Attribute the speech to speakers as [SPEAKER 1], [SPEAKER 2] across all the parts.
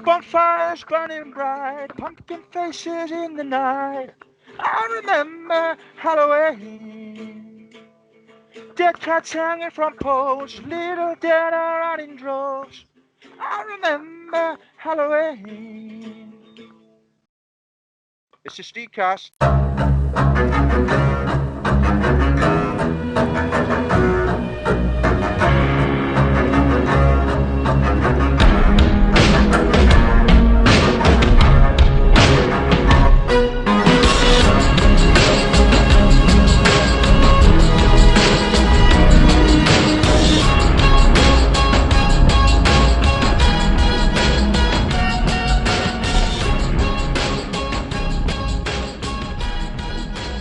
[SPEAKER 1] Bonfires burning bright, pumpkin faces in the night. I remember Halloween. Dead cats hanging from poles, little dead are out in droves. I remember Halloween. It's a SteegCast.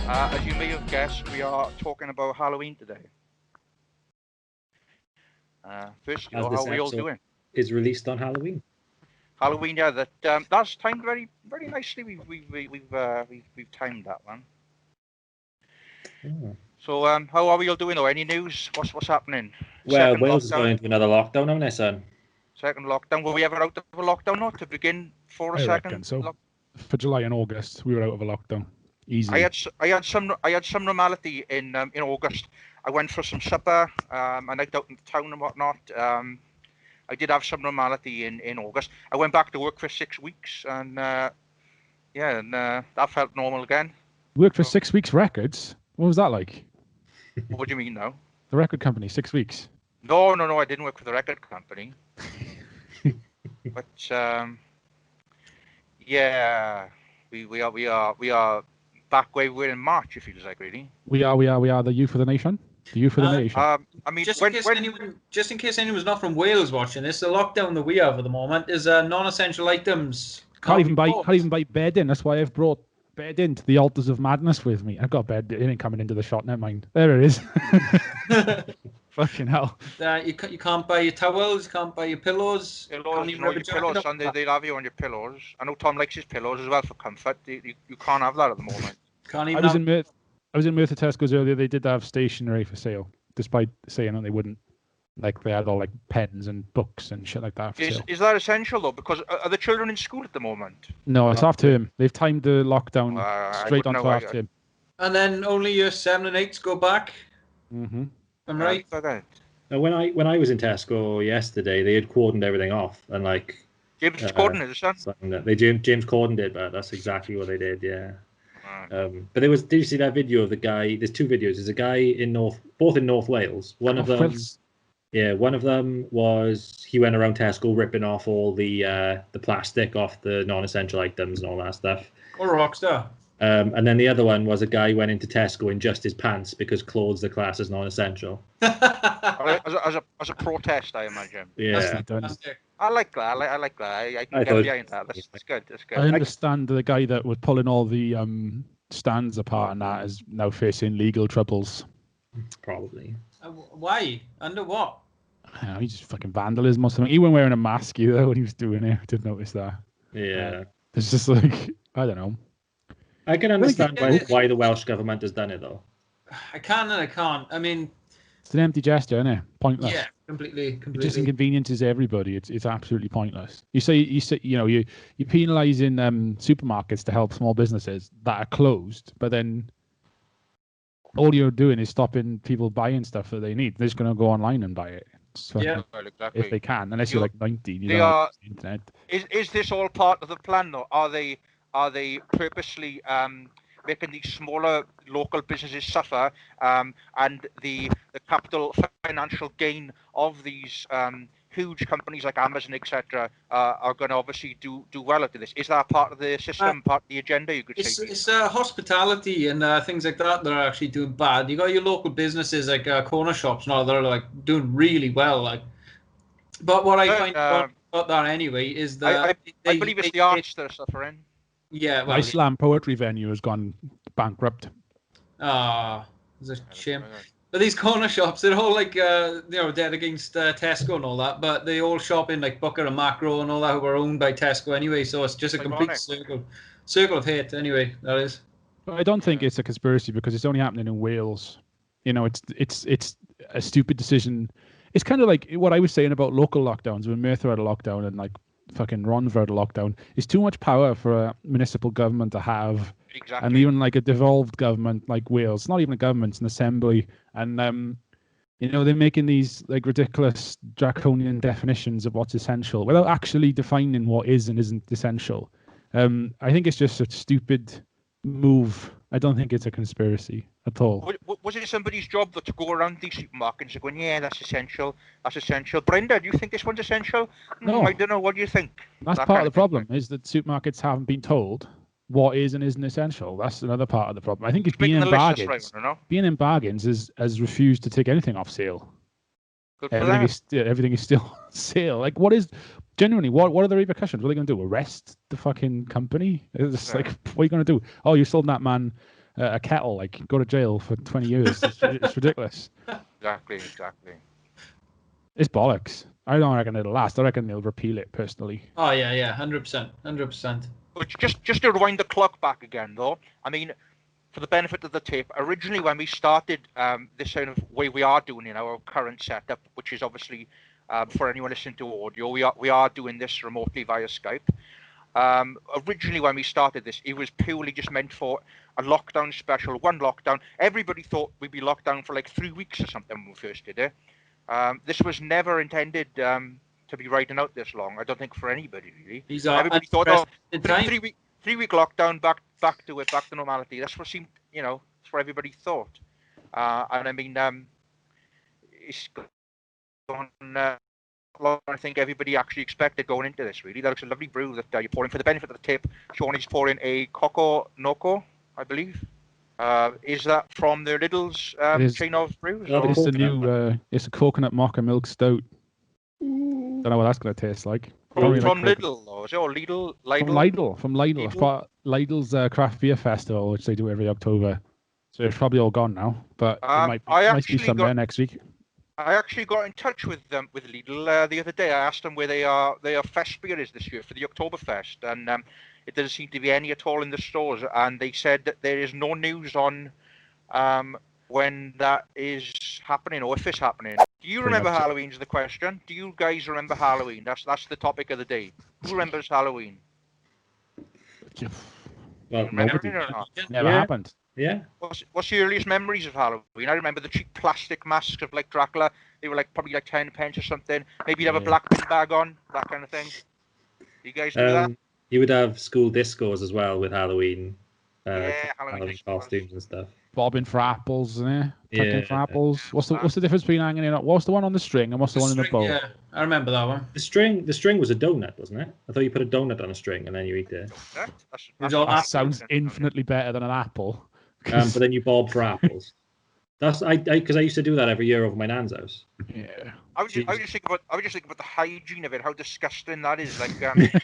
[SPEAKER 1] As you may have guessed, we are talking about Halloween today. First, how are we all doing?
[SPEAKER 2] Is released on Halloween.
[SPEAKER 1] Halloween, yeah. That's timed very, very nicely. We've timed that one.
[SPEAKER 2] Oh.
[SPEAKER 1] So, how are we all doing? Though, any news? What's happening?
[SPEAKER 2] Well,
[SPEAKER 1] Second
[SPEAKER 2] Wales is
[SPEAKER 1] lockdown?
[SPEAKER 2] going into another lockdown, haven't they, son?
[SPEAKER 1] Second lockdown. Were we ever out of a lockdown? Not to begin for a
[SPEAKER 3] I
[SPEAKER 1] second.
[SPEAKER 3] reckon so. For July and August, we were out of a lockdown easily.
[SPEAKER 1] I had some normality in August. I went for some supper, a night out in town and whatnot. I did have some normality in August. I went back to work for 6 weeks, and that felt normal again.
[SPEAKER 3] Worked for 6 weeks records. What was that like?
[SPEAKER 1] What do you mean now?
[SPEAKER 3] The record company, 6 weeks.
[SPEAKER 1] No, I didn't work for the record company. But yeah, we are back where we were in March. It feels like, really.
[SPEAKER 3] We are the youth of the nation. The youth of the nation.
[SPEAKER 1] I mean,
[SPEAKER 4] just in case anyone's not from Wales watching this, the lockdown that we have at the moment is non-essential items.
[SPEAKER 3] Can't even buy bed in. That's why I've brought bed into the altars of madness with me. I've got bed. It ain't coming into the shot. Never mind. There it is. Fucking hell.
[SPEAKER 4] You can't buy your towels. You can't buy your pillows.
[SPEAKER 1] Pillows, your pillows, and they'll have you on your pillows. I know Tom likes his pillows as well for comfort. You can't have that at the moment.
[SPEAKER 4] Can't even.
[SPEAKER 3] I was in Merthyr Tesco's earlier. They did have stationery for sale, despite saying that they wouldn't. Like, they had all like pens and books and shit like that for sale.
[SPEAKER 1] Is that essential though? Because are the children in school at the moment?
[SPEAKER 3] No, it's half term. They've timed the lockdown straight onto half term.
[SPEAKER 4] And then only your 7 and 8s go back.
[SPEAKER 3] Mm-hmm.
[SPEAKER 4] I'm right.
[SPEAKER 2] Now, when I was in Tesco yesterday, they had cordoned everything off, and like
[SPEAKER 1] James Corden is son.
[SPEAKER 2] James Corden did, but that's exactly what they did. Yeah. But did you see that video of the guy? There's two videos. There's a guy both in North Wales. One of them was he went around Tesco ripping off all the plastic off the non-essential items and all that stuff.
[SPEAKER 4] Or a rockstar.
[SPEAKER 2] And then the other one was a guy went into Tesco in just his pants because clothes are classed as non-essential.
[SPEAKER 1] as a protest, I imagine.
[SPEAKER 2] Yeah.
[SPEAKER 1] I like that. I like that. I can get behind that. That's good. That's good.
[SPEAKER 3] I understand the guy that was pulling all the stands apart and that is now facing legal troubles.
[SPEAKER 2] Probably.
[SPEAKER 4] Why? Under what?
[SPEAKER 3] I don't know, he just fucking vandalism or something. He wasn't wearing a mask either when he was doing it. I did notice that.
[SPEAKER 2] Yeah.
[SPEAKER 3] It's just like, I don't know.
[SPEAKER 2] I can understand why the Welsh government has done it though.
[SPEAKER 4] I can and I can't. I mean,
[SPEAKER 3] it's an empty gesture, isn't it? Pointless.
[SPEAKER 4] Yeah, completely.
[SPEAKER 3] It just inconveniences everybody. It's absolutely pointless. You say you're penalising supermarkets to help small businesses that are closed, but then all you're doing is stopping people buying stuff that they need. They're just going to go online and buy it.
[SPEAKER 1] Yeah, exactly.
[SPEAKER 3] If they can, unless you're like 90, you
[SPEAKER 1] they
[SPEAKER 3] don't
[SPEAKER 1] are,
[SPEAKER 3] have the internet.
[SPEAKER 1] Is this all part of the plan though? Are they purposely making these smaller local businesses suffer, and the capital financial gain of these huge companies like Amazon, etc., are going to obviously do well out of this? Is that part of the system, part of the agenda? You could say
[SPEAKER 4] it's hospitality and things like that that are actually doing bad. You got your local businesses like corner shops and all that are like doing really well. Like, but what I find about that anyway is that
[SPEAKER 1] I believe it's the arts that are suffering.
[SPEAKER 4] Yeah, well,
[SPEAKER 3] my slam poetry venue has gone bankrupt.
[SPEAKER 4] It's a shame. But these corner shops, they're all like, dead against Tesco and all that, but they all shop in like Booker and Macro and all that, who are owned by Tesco anyway. So it's just a complete circle of hate. Anyway, that is.
[SPEAKER 3] But I don't think it's a conspiracy because it's only happening in Wales. You know, it's a stupid decision. It's kind of like what I was saying about local lockdowns when Merthyr had a lockdown and like fucking run for the lockdown. It's too much power for a municipal government to have.
[SPEAKER 1] Exactly.
[SPEAKER 3] And even like a devolved government like Wales, it's not even a government, it's an assembly. And they're making these like ridiculous draconian definitions of what's essential without actually defining what is and isn't essential. I think it's just a stupid move. I don't think it's a conspiracy at all.
[SPEAKER 1] Was it somebody's job though, to go around these supermarkets and going, yeah, that's essential. Brenda, do you think this one's essential?
[SPEAKER 3] No.
[SPEAKER 1] I don't know. What do you think?
[SPEAKER 3] That's part of the problem, is that supermarkets haven't been told what is and isn't essential. That's another part of the problem. I think it's being in bargains. Being in bargains has refused to take anything off sale. Everything is still on sale. Like, what are the repercussions? What are they going to do? Arrest the fucking company? It's like, what are you going to do? Oh, you sold that man a kettle. Like, go to jail for 20 years. It's ridiculous.
[SPEAKER 1] Exactly.
[SPEAKER 3] It's bollocks. I don't reckon it'll last. I reckon they'll repeal it personally.
[SPEAKER 4] Oh yeah, 100%.
[SPEAKER 1] But just to rewind the clock back again, though, I mean, for the benefit of the tape, originally when we started this kind of way we are doing in our current setup, which is obviously for anyone listening to audio, we are doing this remotely via Skype. Originally when we started this, it was purely just meant for a lockdown special, one lockdown. Everybody thought we'd be locked down for like 3 weeks or something when we first did it. This was never intended to be riding out this long. I don't think for anybody really. Everybody thought, oh, 3 week lockdown, back to normality. That's what seemed, that's what everybody thought. And I mean, it's gone longer than I think everybody actually expected going into this. Really, that looks a lovely brew that you're pouring. For the benefit of the tape, Sean is pouring a Coco Noco, I believe. Is that from the Lidl's chain of brews?
[SPEAKER 3] It's a new. It's a coconut mocha milk stout. Don't know what that's going to taste like.
[SPEAKER 1] From Lidl, though, is it? Or Lidl?
[SPEAKER 3] From Lidl. Lidl's craft beer festival, which they do every October. So it's probably all gone now, but it might be somewhere next week.
[SPEAKER 1] I actually got in touch with Lidl the other day. I asked them where their fest beer is this year for the Oktoberfest, and it doesn't seem to be any at all in the stores. And they said that there is no news on when that is happening or if it's happening. Do you remember Halloween? Is the question. Do you guys remember Halloween? That's the topic of the day. Who remembers Halloween?
[SPEAKER 3] Well, nobody. Never happened.
[SPEAKER 1] Yeah. What's your earliest memories of Halloween? I remember the cheap plastic masks of like Dracula. They were like probably like 10 pence or something. Maybe you'd have a black bin bag on, that kind of thing. Do you guys do that?
[SPEAKER 2] You would have school discos as well with Halloween.
[SPEAKER 1] Halloween
[SPEAKER 2] costumes and stuff.
[SPEAKER 3] Bobbing for apples, tucking for apples. What's the difference between hanging in? What's the one on the string and what's the one in the bowl?
[SPEAKER 4] Yeah, I remember that one.
[SPEAKER 2] The string was a donut, wasn't it? I thought you put a donut on a string and then you eat it.
[SPEAKER 3] That sounds infinitely better than an apple.
[SPEAKER 2] But then you bob for apples. That's because I used to do that every year over my nan's house.
[SPEAKER 3] Yeah.
[SPEAKER 1] I was just thinking about the hygiene of it, how disgusting that is. Like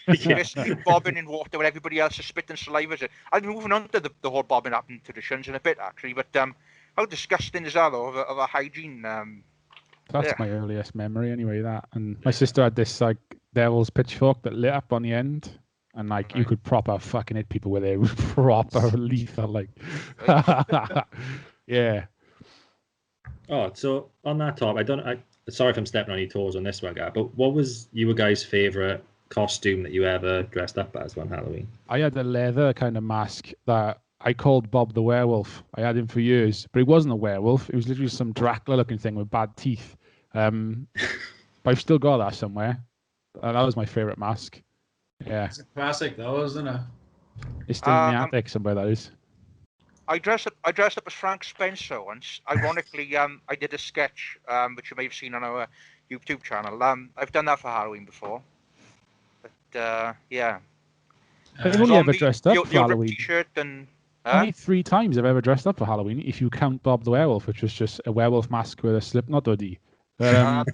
[SPEAKER 1] basically bobbing in water when everybody else is spitting saliva. I'll be moving on to the whole bobbing up traditions in a bit actually, but how disgusting is that though of a hygiene?
[SPEAKER 3] That's my earliest memory anyway. That, and my sister had this like devil's pitchfork that lit up on the end. And like you could proper fucking hit people with it. It was proper lethal, like. Yeah.
[SPEAKER 2] Oh, so on that topic, sorry if I'm stepping on your toes on this one, guy. But what was your guys' favorite costume that you ever dressed up as on Halloween?
[SPEAKER 3] I had a leather kind of mask that I called Bob the Werewolf. I had him for years, but he wasn't a werewolf. It was literally some Dracula-looking thing with bad teeth. But I've still got that somewhere. That was my favorite mask. Yeah.
[SPEAKER 4] It's a classic though, isn't it?
[SPEAKER 3] It's still in the attic somewhere, that is.
[SPEAKER 1] I dressed up as Frank Spencer once. Ironically, I did a sketch, which you may have seen on our YouTube channel. I've done that for Halloween before. But yeah.
[SPEAKER 3] I've only ever dressed up for Halloween.
[SPEAKER 1] T-shirt and
[SPEAKER 3] only 3 times I've ever dressed up for Halloween, if you count Bob the Werewolf, which was just a werewolf mask with a Slipknot hoodie. The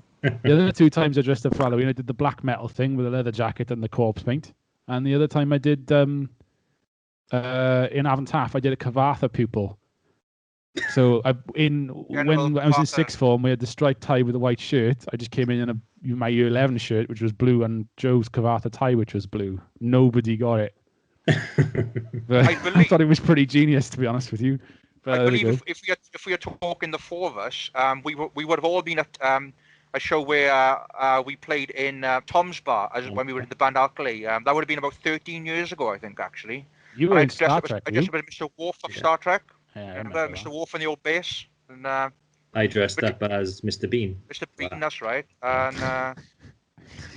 [SPEAKER 3] other 2 times I dressed up for Halloween, I did the black metal thing with a leather jacket and the corpse paint. And the other time I did, in Avontaff, I did a Cavartha pupil. So when I was in sixth form, we had the striped tie with a white shirt. I just came in my year 11 shirt, which was blue, and Joe's Cavartha tie, which was blue. Nobody got it. I thought it was pretty genius, to be honest with you. But
[SPEAKER 1] I believe if we are talking the 4 of us, we would have all been at a show where we played in Tom's Bar when we were in the band Alkali. That would have been about 13 years ago, I think, actually.
[SPEAKER 3] You were in Star Trek,
[SPEAKER 1] I dressed up as Mr. Worf of Star Trek.
[SPEAKER 3] Yeah,
[SPEAKER 1] remember Mr. Worf on the old base? And,
[SPEAKER 2] I dressed up as Mr. Bean.
[SPEAKER 1] Mr. Bean, that's right. And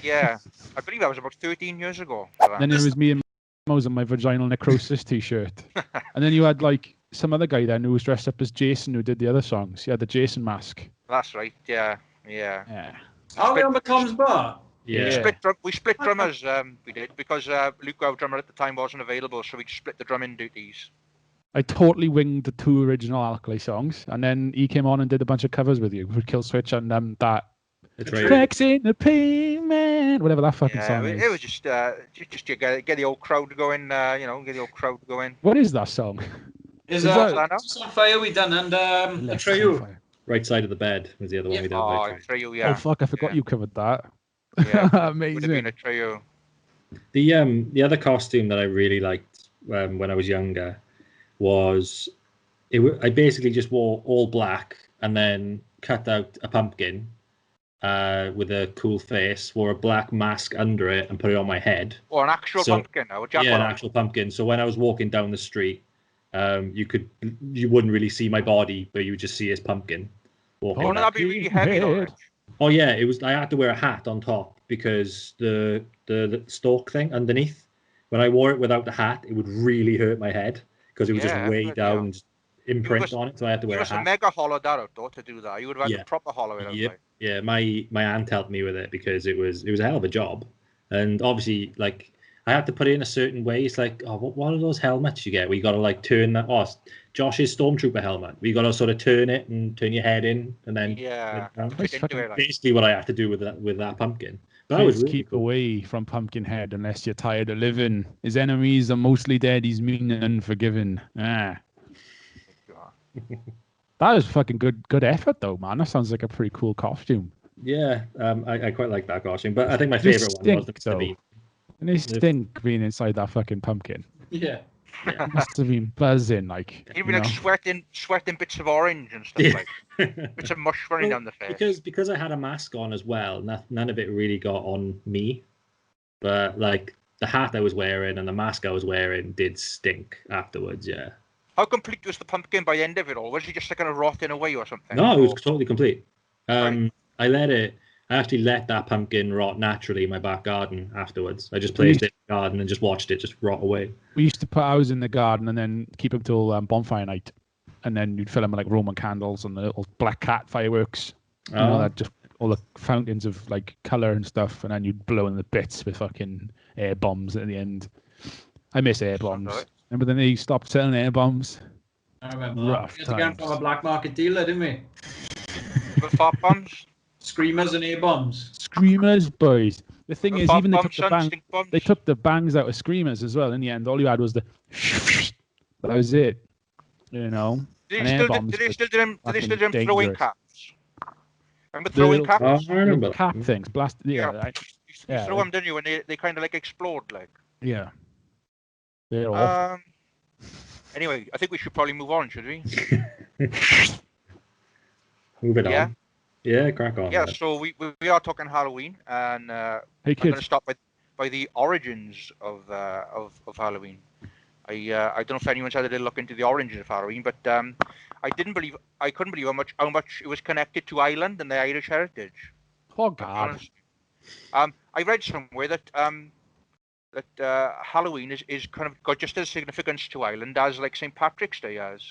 [SPEAKER 1] yeah, I believe that was about 13 years ago.
[SPEAKER 3] Then there was me and Mo's on my vaginal necrosis t-shirt. And then you had like some other guy then who was dressed up as Jason who did the other songs. He had the Jason mask.
[SPEAKER 1] That's right, yeah.
[SPEAKER 4] Are we on the Tom's Bar?
[SPEAKER 2] Yeah.
[SPEAKER 1] We split drummers, we did, because Luke, our drummer at the time, wasn't available, so we just split the drumming duties.
[SPEAKER 3] I totally winged the 2 original Alkali songs, and then he came on and did a bunch of covers with you, with Kill Switch and that Tracks in the Pavement, whatever that fucking song is.
[SPEAKER 1] It was just to get the old crowd going, get the old crowd going.
[SPEAKER 3] What is that song?
[SPEAKER 4] Is that on Fire we done and Atreyu?
[SPEAKER 2] Right Side of the Bed was the other one we did.
[SPEAKER 1] Atreyu, yeah.
[SPEAKER 3] Oh fuck, I forgot you covered that.
[SPEAKER 1] Yeah,
[SPEAKER 3] amazing.
[SPEAKER 1] Would have been Atreyu.
[SPEAKER 2] The other costume that I really liked when I was younger was I basically just wore all black and then cut out a pumpkin with a cool face, wore a black mask under it and put it on my head.
[SPEAKER 1] Or an actual pumpkin?
[SPEAKER 2] Yeah, an actual pumpkin. So when I was walking down the street, you wouldn't really see my body, but you would just see his pumpkin walking.
[SPEAKER 1] Oh, that'd be really heavy, though.
[SPEAKER 2] Oh yeah, it was. I had to wear a hat on top because the stalk thing underneath. When I wore it without the hat, it would really hurt my head because it was just way down, imprint on it. So I had to wear a hat. You must have
[SPEAKER 1] mega hollowed that out though to do that. You would have had to proper hollow it out.
[SPEAKER 2] Yep. Yeah, my aunt helped me with it because it was a hell of a job, and obviously like I had to put it in a certain way. It's like, oh, what are those helmets you get? We got to like turn that. Oh, Josh's Stormtrooper helmet. We got to sort of turn it and turn your head in, and then basically what I had to do with that pumpkin. But that was really
[SPEAKER 3] keep away from Pumpkinhead unless you're tired of living. His enemies are mostly dead. He's mean and unforgiving. That was fucking good effort though, man. That sounds like a pretty cool costume.
[SPEAKER 2] Yeah, I quite like that costume, but I think my favorite one was the Bean.
[SPEAKER 3] And they stink being inside that fucking pumpkin.
[SPEAKER 4] Yeah.
[SPEAKER 3] Must have been buzzing, like.
[SPEAKER 1] You'd be like sweating bits of orange and stuff like. Bits of mush running down the face.
[SPEAKER 2] Because I had a mask on as well, none of it really got on me. But like the hat I was wearing and the mask I was wearing did stink afterwards. Yeah.
[SPEAKER 1] How complete was the pumpkin by the end of it all? Was he just like kind of rotting away or something?
[SPEAKER 2] No, it was totally complete. I actually let that pumpkin rot naturally in my back garden afterwards. I just placed it in the garden and just watched it just rot away.
[SPEAKER 3] We used to put ours in the garden and then keep them till bonfire night. And then you'd fill them with like Roman candles and the little black cat fireworks. You know, that just all the fountains of like colour and stuff. And then you'd blow in the bits with fucking air bombs at the end. I miss air bombs. Remember then they stopped selling air bombs?
[SPEAKER 4] I remember. Rough times. We had to get from a black market dealer, didn't we?
[SPEAKER 1] With fart bombs?
[SPEAKER 4] Screamers and air bombs.
[SPEAKER 3] Screamers, boys. The thing is, even they took the bangs out of screamers as well. In the end, all you had was the. That was it. You know.
[SPEAKER 1] Did they still do them throwing caps? Remember throwing caps?
[SPEAKER 2] I remember
[SPEAKER 3] cap things. Blast. Yeah.
[SPEAKER 1] You throw them, didn't you? And they kind of like explode, like.
[SPEAKER 3] Yeah. They're awful.
[SPEAKER 1] Anyway, I think we should probably move on, should we?
[SPEAKER 2] Move it on. Yeah, crack on.
[SPEAKER 1] Yeah, so we are talking Halloween, and I'm going to start by the origins of Halloween. I don't know if anyone's had a little look into the origins of Halloween, but I couldn't believe how much it was connected to Ireland and the Irish heritage.
[SPEAKER 3] Oh God!
[SPEAKER 1] I read somewhere that Halloween is kind of got just as significance to Ireland as like St. Patrick's Day has.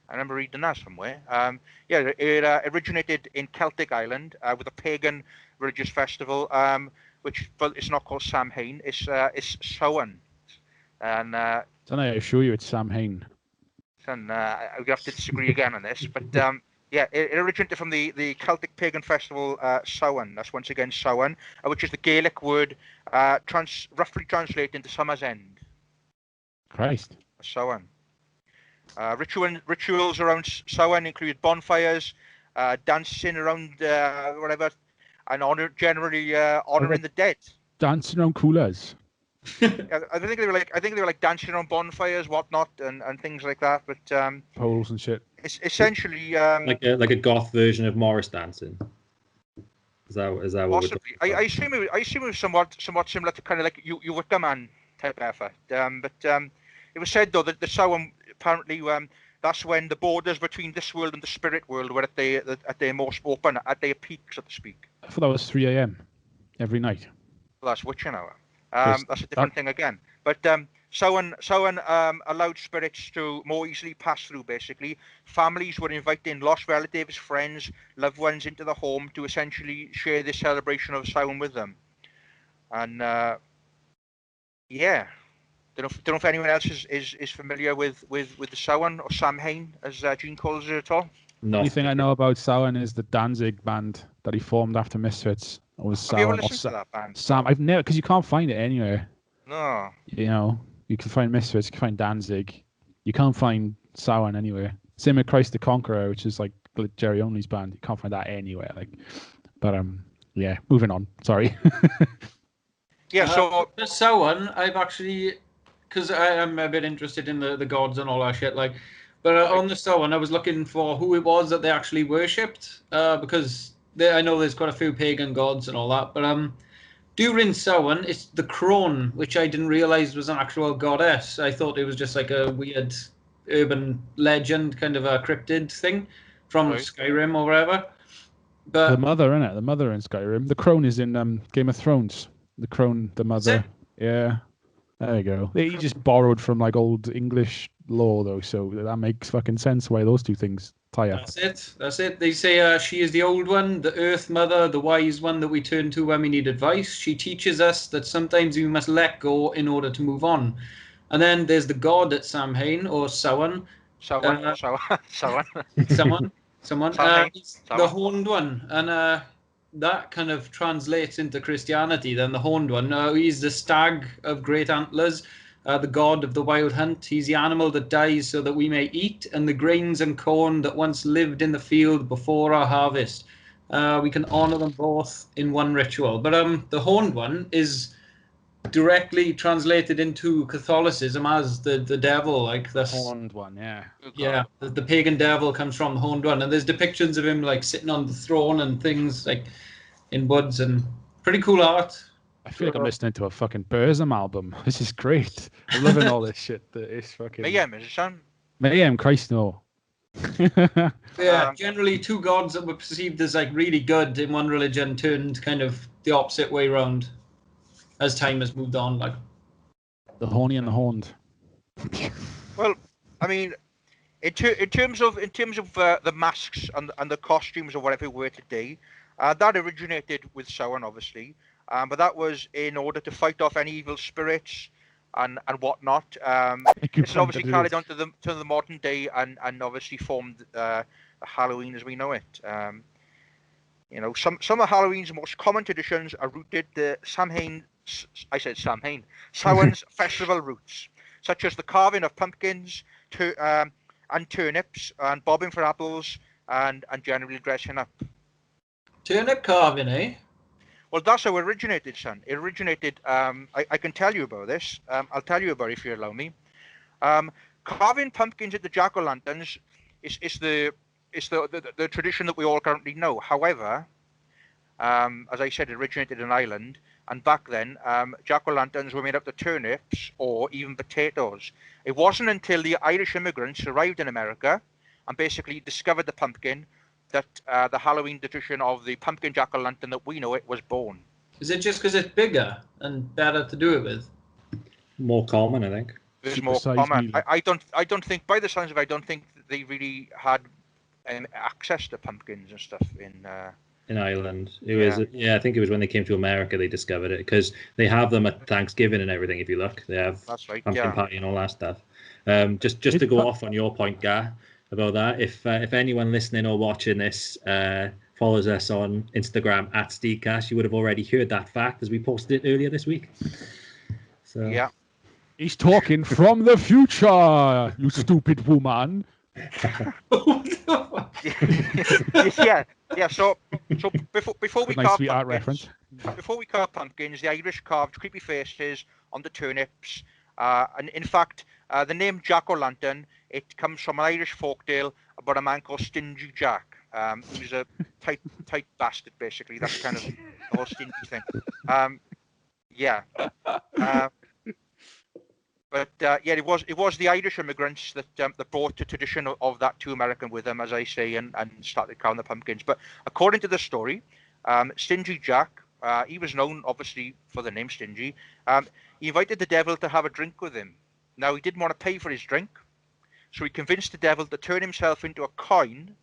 [SPEAKER 1] I remember reading that somewhere. It originated in Celtic Ireland with a pagan religious festival, but it's not called Samhain. It's Samhain. And
[SPEAKER 3] I don't know. I assure you, it's Samhain.
[SPEAKER 1] And we have to disagree again on this, but it originated from the Celtic pagan festival Samhain. That's once again Samhain, which is the Gaelic word roughly translated into summer's end.
[SPEAKER 3] Christ.
[SPEAKER 1] Samhain. Rituals around Samhain include bonfires, dancing around whatever, and generally honoring the dead. Dancing
[SPEAKER 3] around coolers.
[SPEAKER 1] I think they were like dancing around bonfires, whatnot, and things like that. But
[SPEAKER 3] poles and shit.
[SPEAKER 1] It's essentially
[SPEAKER 2] like a goth version of Morris dancing. Is that what
[SPEAKER 1] Possibly. I assume it was somewhat similar to kind of like you Wicker Man type effort. But it was said though that the Samhain apparently that's when the borders between this world and the spirit world were at their most open, at their peak, so to speak.
[SPEAKER 3] I thought that was 3 a.m. every night.
[SPEAKER 1] Well, that's witching hour.
[SPEAKER 3] Yes,
[SPEAKER 1] That's a different thing again. But Samhain allowed spirits to more easily pass through, basically. Families would invite in lost relatives, friends, loved ones into the home to essentially share this celebration of Samhain with them. And yeah, don't know if anyone else is familiar with the Samhain or Samhain, as Gene calls it at all.
[SPEAKER 3] The only thing I know about Samhain is the Danzig band that he formed after Misfits. It was
[SPEAKER 1] Have you ever
[SPEAKER 3] Samhain.
[SPEAKER 1] listened to that band?
[SPEAKER 3] Sam, I've never, because you can't find it anywhere.
[SPEAKER 1] No.
[SPEAKER 3] You know, you can find Misfits, you can find Danzig. You can't find Samhain anywhere. Same with Christ the Conqueror, which is like Jerry Only's band. You can't find that anywhere. But yeah, moving on. Sorry.
[SPEAKER 1] Yeah, so
[SPEAKER 4] the Samhain, I've actually, because I am a bit interested in the gods and all that shit, like, but on the Samhain, I was looking for who it was that they actually worshipped, because I know there's quite a few pagan gods and all that, but during Samhain, it's the crone, which I didn't realize was an actual goddess. I thought it was just like a weird urban legend, kind of a cryptid thing from Skyrim or wherever. But
[SPEAKER 3] the mother, innit? The mother in Skyrim. The crone is in Game of Thrones. The crone, the mother. Yeah. There you go. He just borrowed from like old English law, though, so that makes fucking sense why those two things tie up.
[SPEAKER 4] That's it. They say she is the old one, the earth mother, the wise one that we turn to when we need advice. She teaches us that sometimes we must let go in order to move on. And then there's the god at Samhain, or Samhain.
[SPEAKER 1] Samhain.
[SPEAKER 4] He's the horned one. And that kind of translates into Christianity, then the horned one. He's the stag of great antlers, the god of the wild hunt. He's the animal that dies so that we may eat, and the grains and corn that once lived in the field before our harvest. We can honor them both in one ritual. But the horned one is directly translated into Catholicism as the devil, like the
[SPEAKER 3] horned one.
[SPEAKER 4] Yeah, the pagan devil comes from the horned one, and there's depictions of him like sitting on the throne and things like in woods, and pretty cool art.
[SPEAKER 3] I feel like I'm listening to a fucking Burzum album. This is great. I'm loving all this shit. That is fucking
[SPEAKER 1] Mayhem, is it, son?
[SPEAKER 3] Mayhem, Christ no.
[SPEAKER 4] Yeah, generally two gods that were perceived as like really good in one religion turned kind of the opposite way around as time has moved on, like
[SPEAKER 3] the horny and the horned.
[SPEAKER 1] Well, I mean, in terms of the masks and the costumes or whatever were today, that originated with Samhain, obviously, but that was in order to fight off any evil spirits and whatnot. It's obviously carried on to the modern day and obviously formed Halloween as we know it. You know, some of Halloween's most common traditions are rooted the Samhain's festival roots, such as the carving of pumpkins and turnips and bobbing for apples and generally dressing up.
[SPEAKER 4] Turnip carving, eh?
[SPEAKER 1] Well, that's how it originated, son. It originated, I can tell you about this. I'll tell you about it if you allow me. Carving pumpkins at the jack-o'-lanterns is the tradition that we all currently know. However, as I said, it originated in Ireland, and back then, jack-o'-lanterns were made up of turnips or even potatoes. It wasn't until the Irish immigrants arrived in America and basically discovered the pumpkin that the Halloween tradition of the pumpkin jack-o'-lantern that we know it was born.
[SPEAKER 4] Is it just because it's bigger and better to do it with?
[SPEAKER 2] More common, I think.
[SPEAKER 1] It's more common. I don't think, by the sounds of it, I don't think they really had access to pumpkins and stuff in
[SPEAKER 2] Ireland. It was I think it was when they came to America they discovered it, because they have them at Thanksgiving and everything. If you look, they have pumpkin pie and all that stuff. Just to go off on your point, Gar, about that. If anyone listening or watching this follows us on Instagram at SteegCast, you would have already heard that fact as we posted it earlier this week. So
[SPEAKER 1] yeah,
[SPEAKER 3] he's talking from the future, you stupid woman.
[SPEAKER 1] Yeah. So before we carve
[SPEAKER 3] art reference.
[SPEAKER 1] Before we carve pumpkins, the Irish carved creepy faces on the turnips. And in fact, the name Jack-o'-lantern, it comes from an Irish folktale about a man called Stingy Jack. He was a tight bastard, basically. That's kind of the whole stingy thing. Yeah. But yeah, it was the Irish immigrants that brought the tradition of that to America with them, as I say, and started counting the pumpkins. But according to the story, Stingy Jack, he was known obviously for the name Stingy. He invited the devil to have a drink with him. Now he didn't want to pay for his drink, so he convinced the devil to turn himself into a coin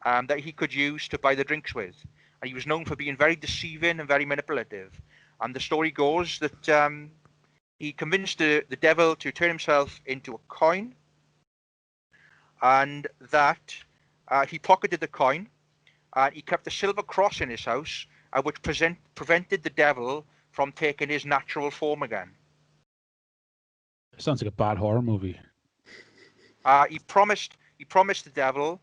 [SPEAKER 1] that he could use to buy the drinks with. And he was known for being very deceiving and very manipulative. And the story goes that he convinced the devil to turn himself into a coin, and that he pocketed the coin. He kept a silver cross in his house, which prevented the devil from taking his natural form again.
[SPEAKER 3] Sounds like a bad horror movie.
[SPEAKER 1] He promised the devil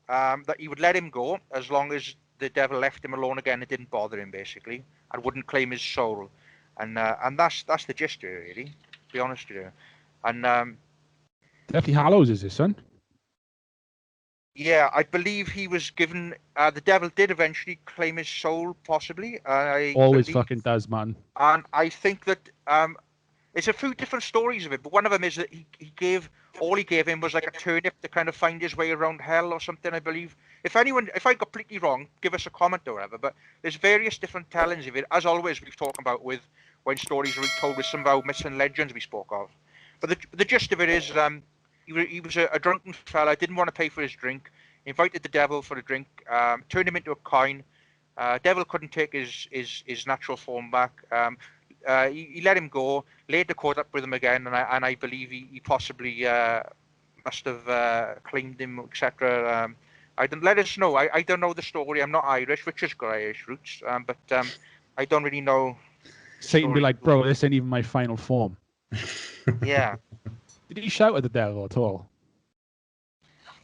[SPEAKER 1] that he would let him go as long as the devil left him alone again and didn't bother him, basically, and wouldn't claim his soul. And that's the gist of it, really, to be honest with you. And
[SPEAKER 3] Deathly Hallows is this, son?
[SPEAKER 1] yeah, I believe he was given. The devil did eventually claim his soul, possibly.
[SPEAKER 3] Always fucking does, man.
[SPEAKER 1] And I think that there's a few different stories of it, but one of them is that all he gave him was like a turnip to kind of find his way around hell or something, I believe. If I completely wrong, give us a comment or whatever. But there's various different tellings of it. As always, we've talked about when stories are retold with some of our myths and legends we spoke of. But the gist of it is he was a drunken fella, didn't want to pay for his drink, invited the devil for a drink, turned him into a coin. Devil couldn't take his natural form back. He let him go, later caught up with him again, and I believe he possibly must have claimed him, etc. I don't let us know. I don't know the story. I'm not Irish. Richard's got Irish roots, but I don't really know.
[SPEAKER 3] Satan be like, bro, this ain't even my final form.
[SPEAKER 1] Yeah.
[SPEAKER 3] Did he shout at the devil at all?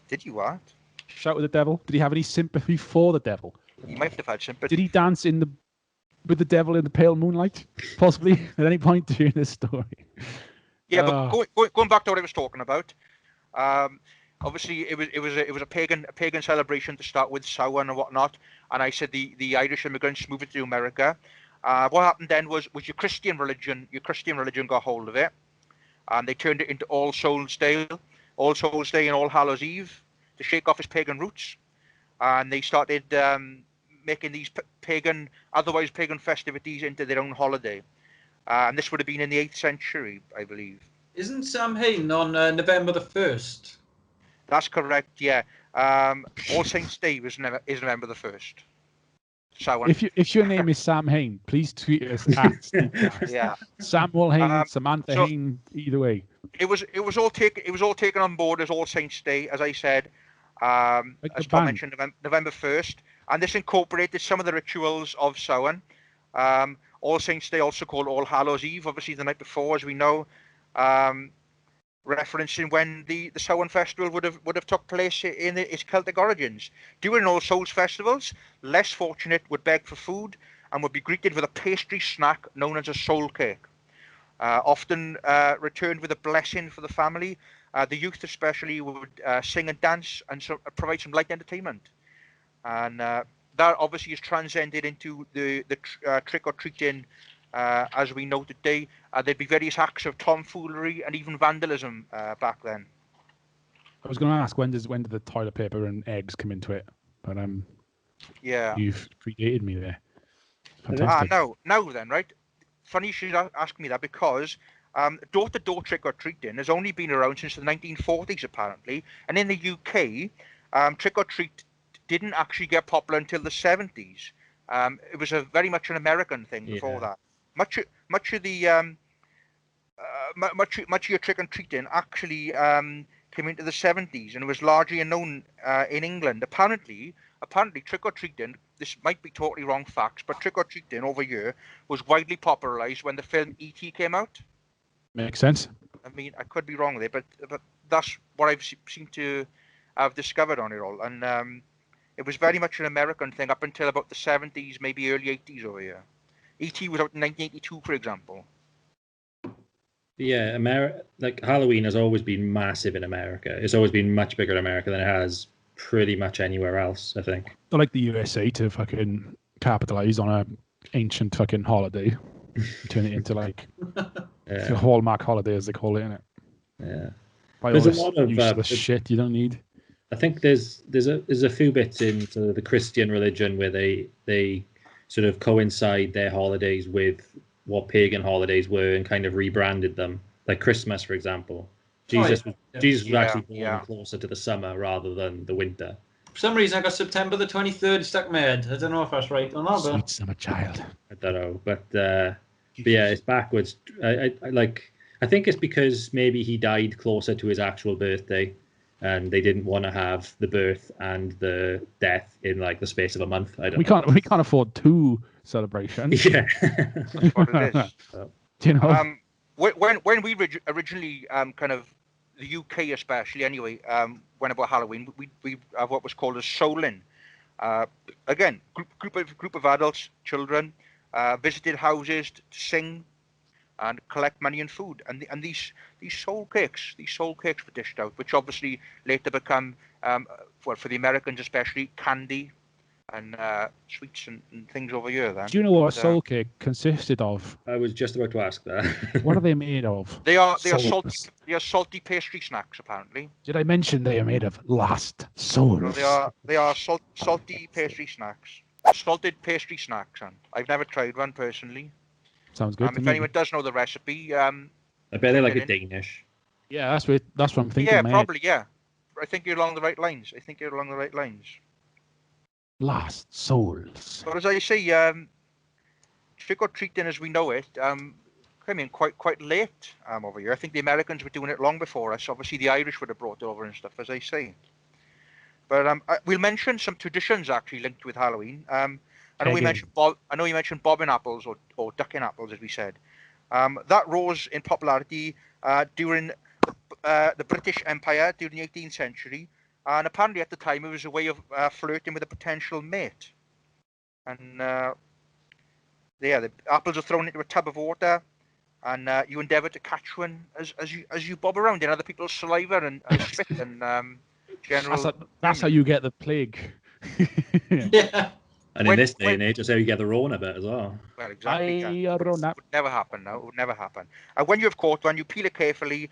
[SPEAKER 1] Did you what?
[SPEAKER 3] Shout at the devil? Did he have any sympathy for the devil?
[SPEAKER 1] He might have had sympathy.
[SPEAKER 3] Did he dance with the devil in the pale moonlight? Possibly at any point during this story.
[SPEAKER 1] Yeah, but going back to what I was talking about, obviously it was a pagan celebration to start with, Samhain and whatnot. And I said the Irish immigrants moved to America. What happened then was your Christian religion got hold of it, and they turned it into All Souls Day and All Hallows Eve to shake off its pagan roots, and they started making these otherwise pagan festivities into their own holiday, and this would have been in the 8th century, I believe.
[SPEAKER 4] Isn't Samhain on November the 1st?
[SPEAKER 1] That's correct. Yeah, All Saints Day is November the 1st.
[SPEAKER 3] If your name is Sam Hain, please tweet us at SteegCast.
[SPEAKER 1] Yeah,
[SPEAKER 3] Samuel Hain, Samantha Hain, either way.
[SPEAKER 1] It was all taken on board as All Saints Day, as I said, as Tom mentioned, November 1st, and this incorporated some of the rituals of Samhain. All Saints Day, also called All Hallows Eve, obviously the night before, as we know, referencing when the Samhain festival would have took place in its Celtic origins. During All Souls festivals, less fortunate would beg for food and would be greeted with a pastry snack known as a soul cake, often returned with a blessing for the family. The youth especially would sing and dance and provide some light entertainment, and that obviously is transcended into the trick-or-treating. As we know today, there'd be various acts of tomfoolery and even vandalism back then.
[SPEAKER 3] I was going to ask when did the toilet paper and eggs come into it, but
[SPEAKER 1] yeah,
[SPEAKER 3] you've predated me there. Fantastic.
[SPEAKER 1] Now then, right? Funny you should ask me that, because door-to-door trick-or-treating has only been around since the 1940s apparently, and in the UK, trick-or-treat didn't actually get popular until the 70s. It was very much an American thing before that. Much of your trick and treating actually came into the 70s, and it was largely unknown in England. Apparently trick or treating, this might be totally wrong facts, but trick or treating over here was widely popularized when the film E.T. came out.
[SPEAKER 3] Makes sense.
[SPEAKER 1] I mean, I could be wrong there, but that's what I've seemed to have discovered on it all, and it was very much an American thing up until about the 70s, maybe early 80s over here. E.T. was out in 1982, for example.
[SPEAKER 2] Yeah, like Halloween has always been massive in America. It's always been much bigger in America than it has pretty much anywhere else, I think.
[SPEAKER 3] I like the USA to fucking capitalize on a ancient fucking holiday, turn it into like a Hallmark holiday, as they call it, innit?
[SPEAKER 2] Yeah.
[SPEAKER 3] Buy
[SPEAKER 2] There's
[SPEAKER 3] all
[SPEAKER 2] a
[SPEAKER 3] this
[SPEAKER 2] lot of
[SPEAKER 3] useless shit you don't need.
[SPEAKER 2] I think there's a few bits in sort of the Christian religion where they sort of coincide their holidays with what pagan holidays were and kind of rebranded them. Like Christmas, for example. Jesus was actually born closer to the summer rather than the winter.
[SPEAKER 4] For some reason, I got September the 23rd stuck in my head. I don't know if that's right or not.
[SPEAKER 3] Sweet summer child.
[SPEAKER 2] I don't know, but yeah, it's backwards. I think it's because maybe he died closer to his actual birthday, and they didn't want to have the birth and the death in like the space of a month. I don't.
[SPEAKER 3] We can't afford two celebrations.
[SPEAKER 2] Yeah,
[SPEAKER 1] that's what it is.
[SPEAKER 3] Do you know?
[SPEAKER 1] When we originally kind of the UK especially anyway, when about Halloween, we have what was called a soul-in. Again, group of adults, children, visited houses to sing and collect money and food, and these soul cakes were dished out, which obviously later become for the Americans especially candy and sweets and things over here. Then
[SPEAKER 3] do you know what a soul cake consisted of?
[SPEAKER 2] I was just about to ask that.
[SPEAKER 3] What are they made of?
[SPEAKER 1] They are salty pastry snacks apparently.
[SPEAKER 3] Did I mention they are made of lost souls?
[SPEAKER 1] No, they are salty pastry snacks, salted pastry snacks, and I've never tried one personally.
[SPEAKER 3] Sounds good.
[SPEAKER 1] If anyone does know the recipe,
[SPEAKER 2] I bet they're like a Danish.
[SPEAKER 3] Yeah, that's what I'm thinking.
[SPEAKER 1] Yeah, probably. Yeah, I think you're along the right lines.
[SPEAKER 3] Lost souls.
[SPEAKER 1] But as I say, trick or treating as we know it, came in quite late over here. I think the Americans were doing it long before us. Obviously, the Irish would have brought it over and stuff, as I say. But we'll mention some traditions actually linked with Halloween. I know you mentioned bobbing apples or ducking apples, as we said. That rose in popularity during the British Empire during the 18th century, and apparently at the time it was a way of flirting with a potential mate. And the apples are thrown into a tub of water, and you endeavour to catch one as you bob around in other people's saliva and spit and general.
[SPEAKER 3] That's how you get the plague.
[SPEAKER 4] Yeah.
[SPEAKER 2] And in this day and age, that's how you get the Rona bit as well.
[SPEAKER 1] Well, exactly. It would never happen now. It would never happen. And when you have caught one, you peel it carefully,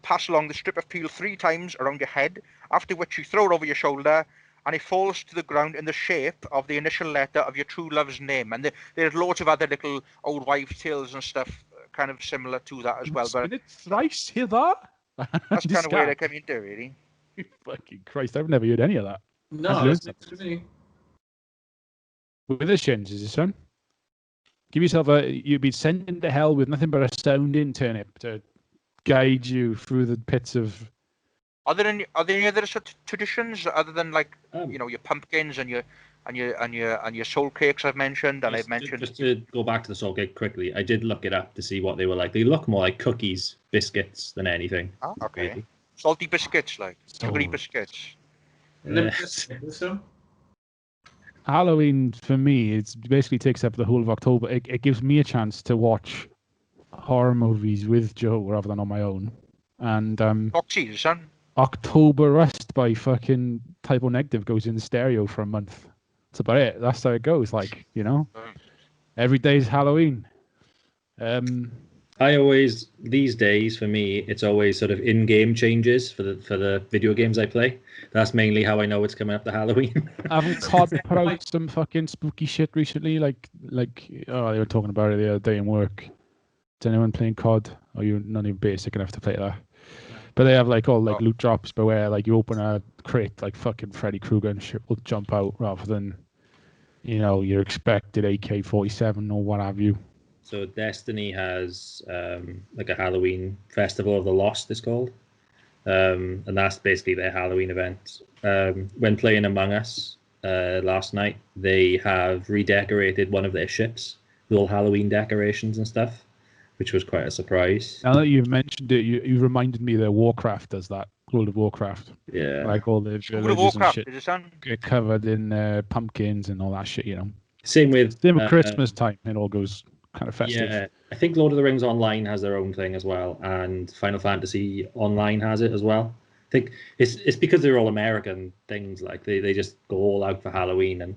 [SPEAKER 1] pass along the strip of peel 3 times around your head, after which you throw it over your shoulder, and it falls to the ground in the shape of the initial letter of your true love's name. And there's loads of other little old wives' tales and stuff kind of similar to that as well. But
[SPEAKER 3] thrice, hear that?
[SPEAKER 1] That's kind of where they come into, really.
[SPEAKER 3] Fucking Christ, I've never heard any of that.
[SPEAKER 4] No, that's news to me.
[SPEAKER 3] With the shins, is it, son? Give yourself you'd be sent into hell with nothing but a sounding turnip to guide you through the pits of.
[SPEAKER 1] Are there any other sort of traditions other than like your pumpkins and your soul cakes I've mentioned and I've mentioned?
[SPEAKER 2] Just to go back to the soul cake quickly, I did look it up to see what they were like. They look more like cookies, biscuits than anything.
[SPEAKER 1] Oh, okay. Really. Salty biscuits, like sugary biscuits.
[SPEAKER 3] Halloween for me, it basically takes up the whole of October. It gives me a chance to watch horror movies with Joe rather than on my own. And
[SPEAKER 1] Foxy, son.
[SPEAKER 3] October Rust by fucking Typo Negative goes in the stereo for a month. That's about it. That's how it goes. Like, every day's Halloween.
[SPEAKER 2] I always, these days for me, it's always sort of in-game changes for the video games I play. That's mainly how I know it's coming up to Halloween.
[SPEAKER 3] Haven't COD put out some fucking spooky shit recently? Like they were talking about it the other day in work. Is anyone playing COD? Or you're not even basic enough to play that? But they have like all like loot drops, but where like you open a crate, like fucking Freddy Krueger and shit will jump out rather than, your expected AK-47 or what have you.
[SPEAKER 2] So Destiny has like a Halloween Festival of the Lost, it's called. And that's basically their Halloween event. When playing Among Us last night, they have redecorated one of their ships with all Halloween decorations and stuff, which was quite a surprise.
[SPEAKER 3] Now that you've mentioned it, you reminded me that Warcraft does that. World of Warcraft.
[SPEAKER 2] Yeah.
[SPEAKER 3] Like all the villages and shit get covered in pumpkins and all that shit,
[SPEAKER 2] Same with
[SPEAKER 3] Christmas time. It all goes kind of festive.
[SPEAKER 2] Yeah, I think Lord of the Rings Online has their own thing as well, and Final Fantasy Online has it as well. think it's because they're all American things. Like they just go all out for Halloween, and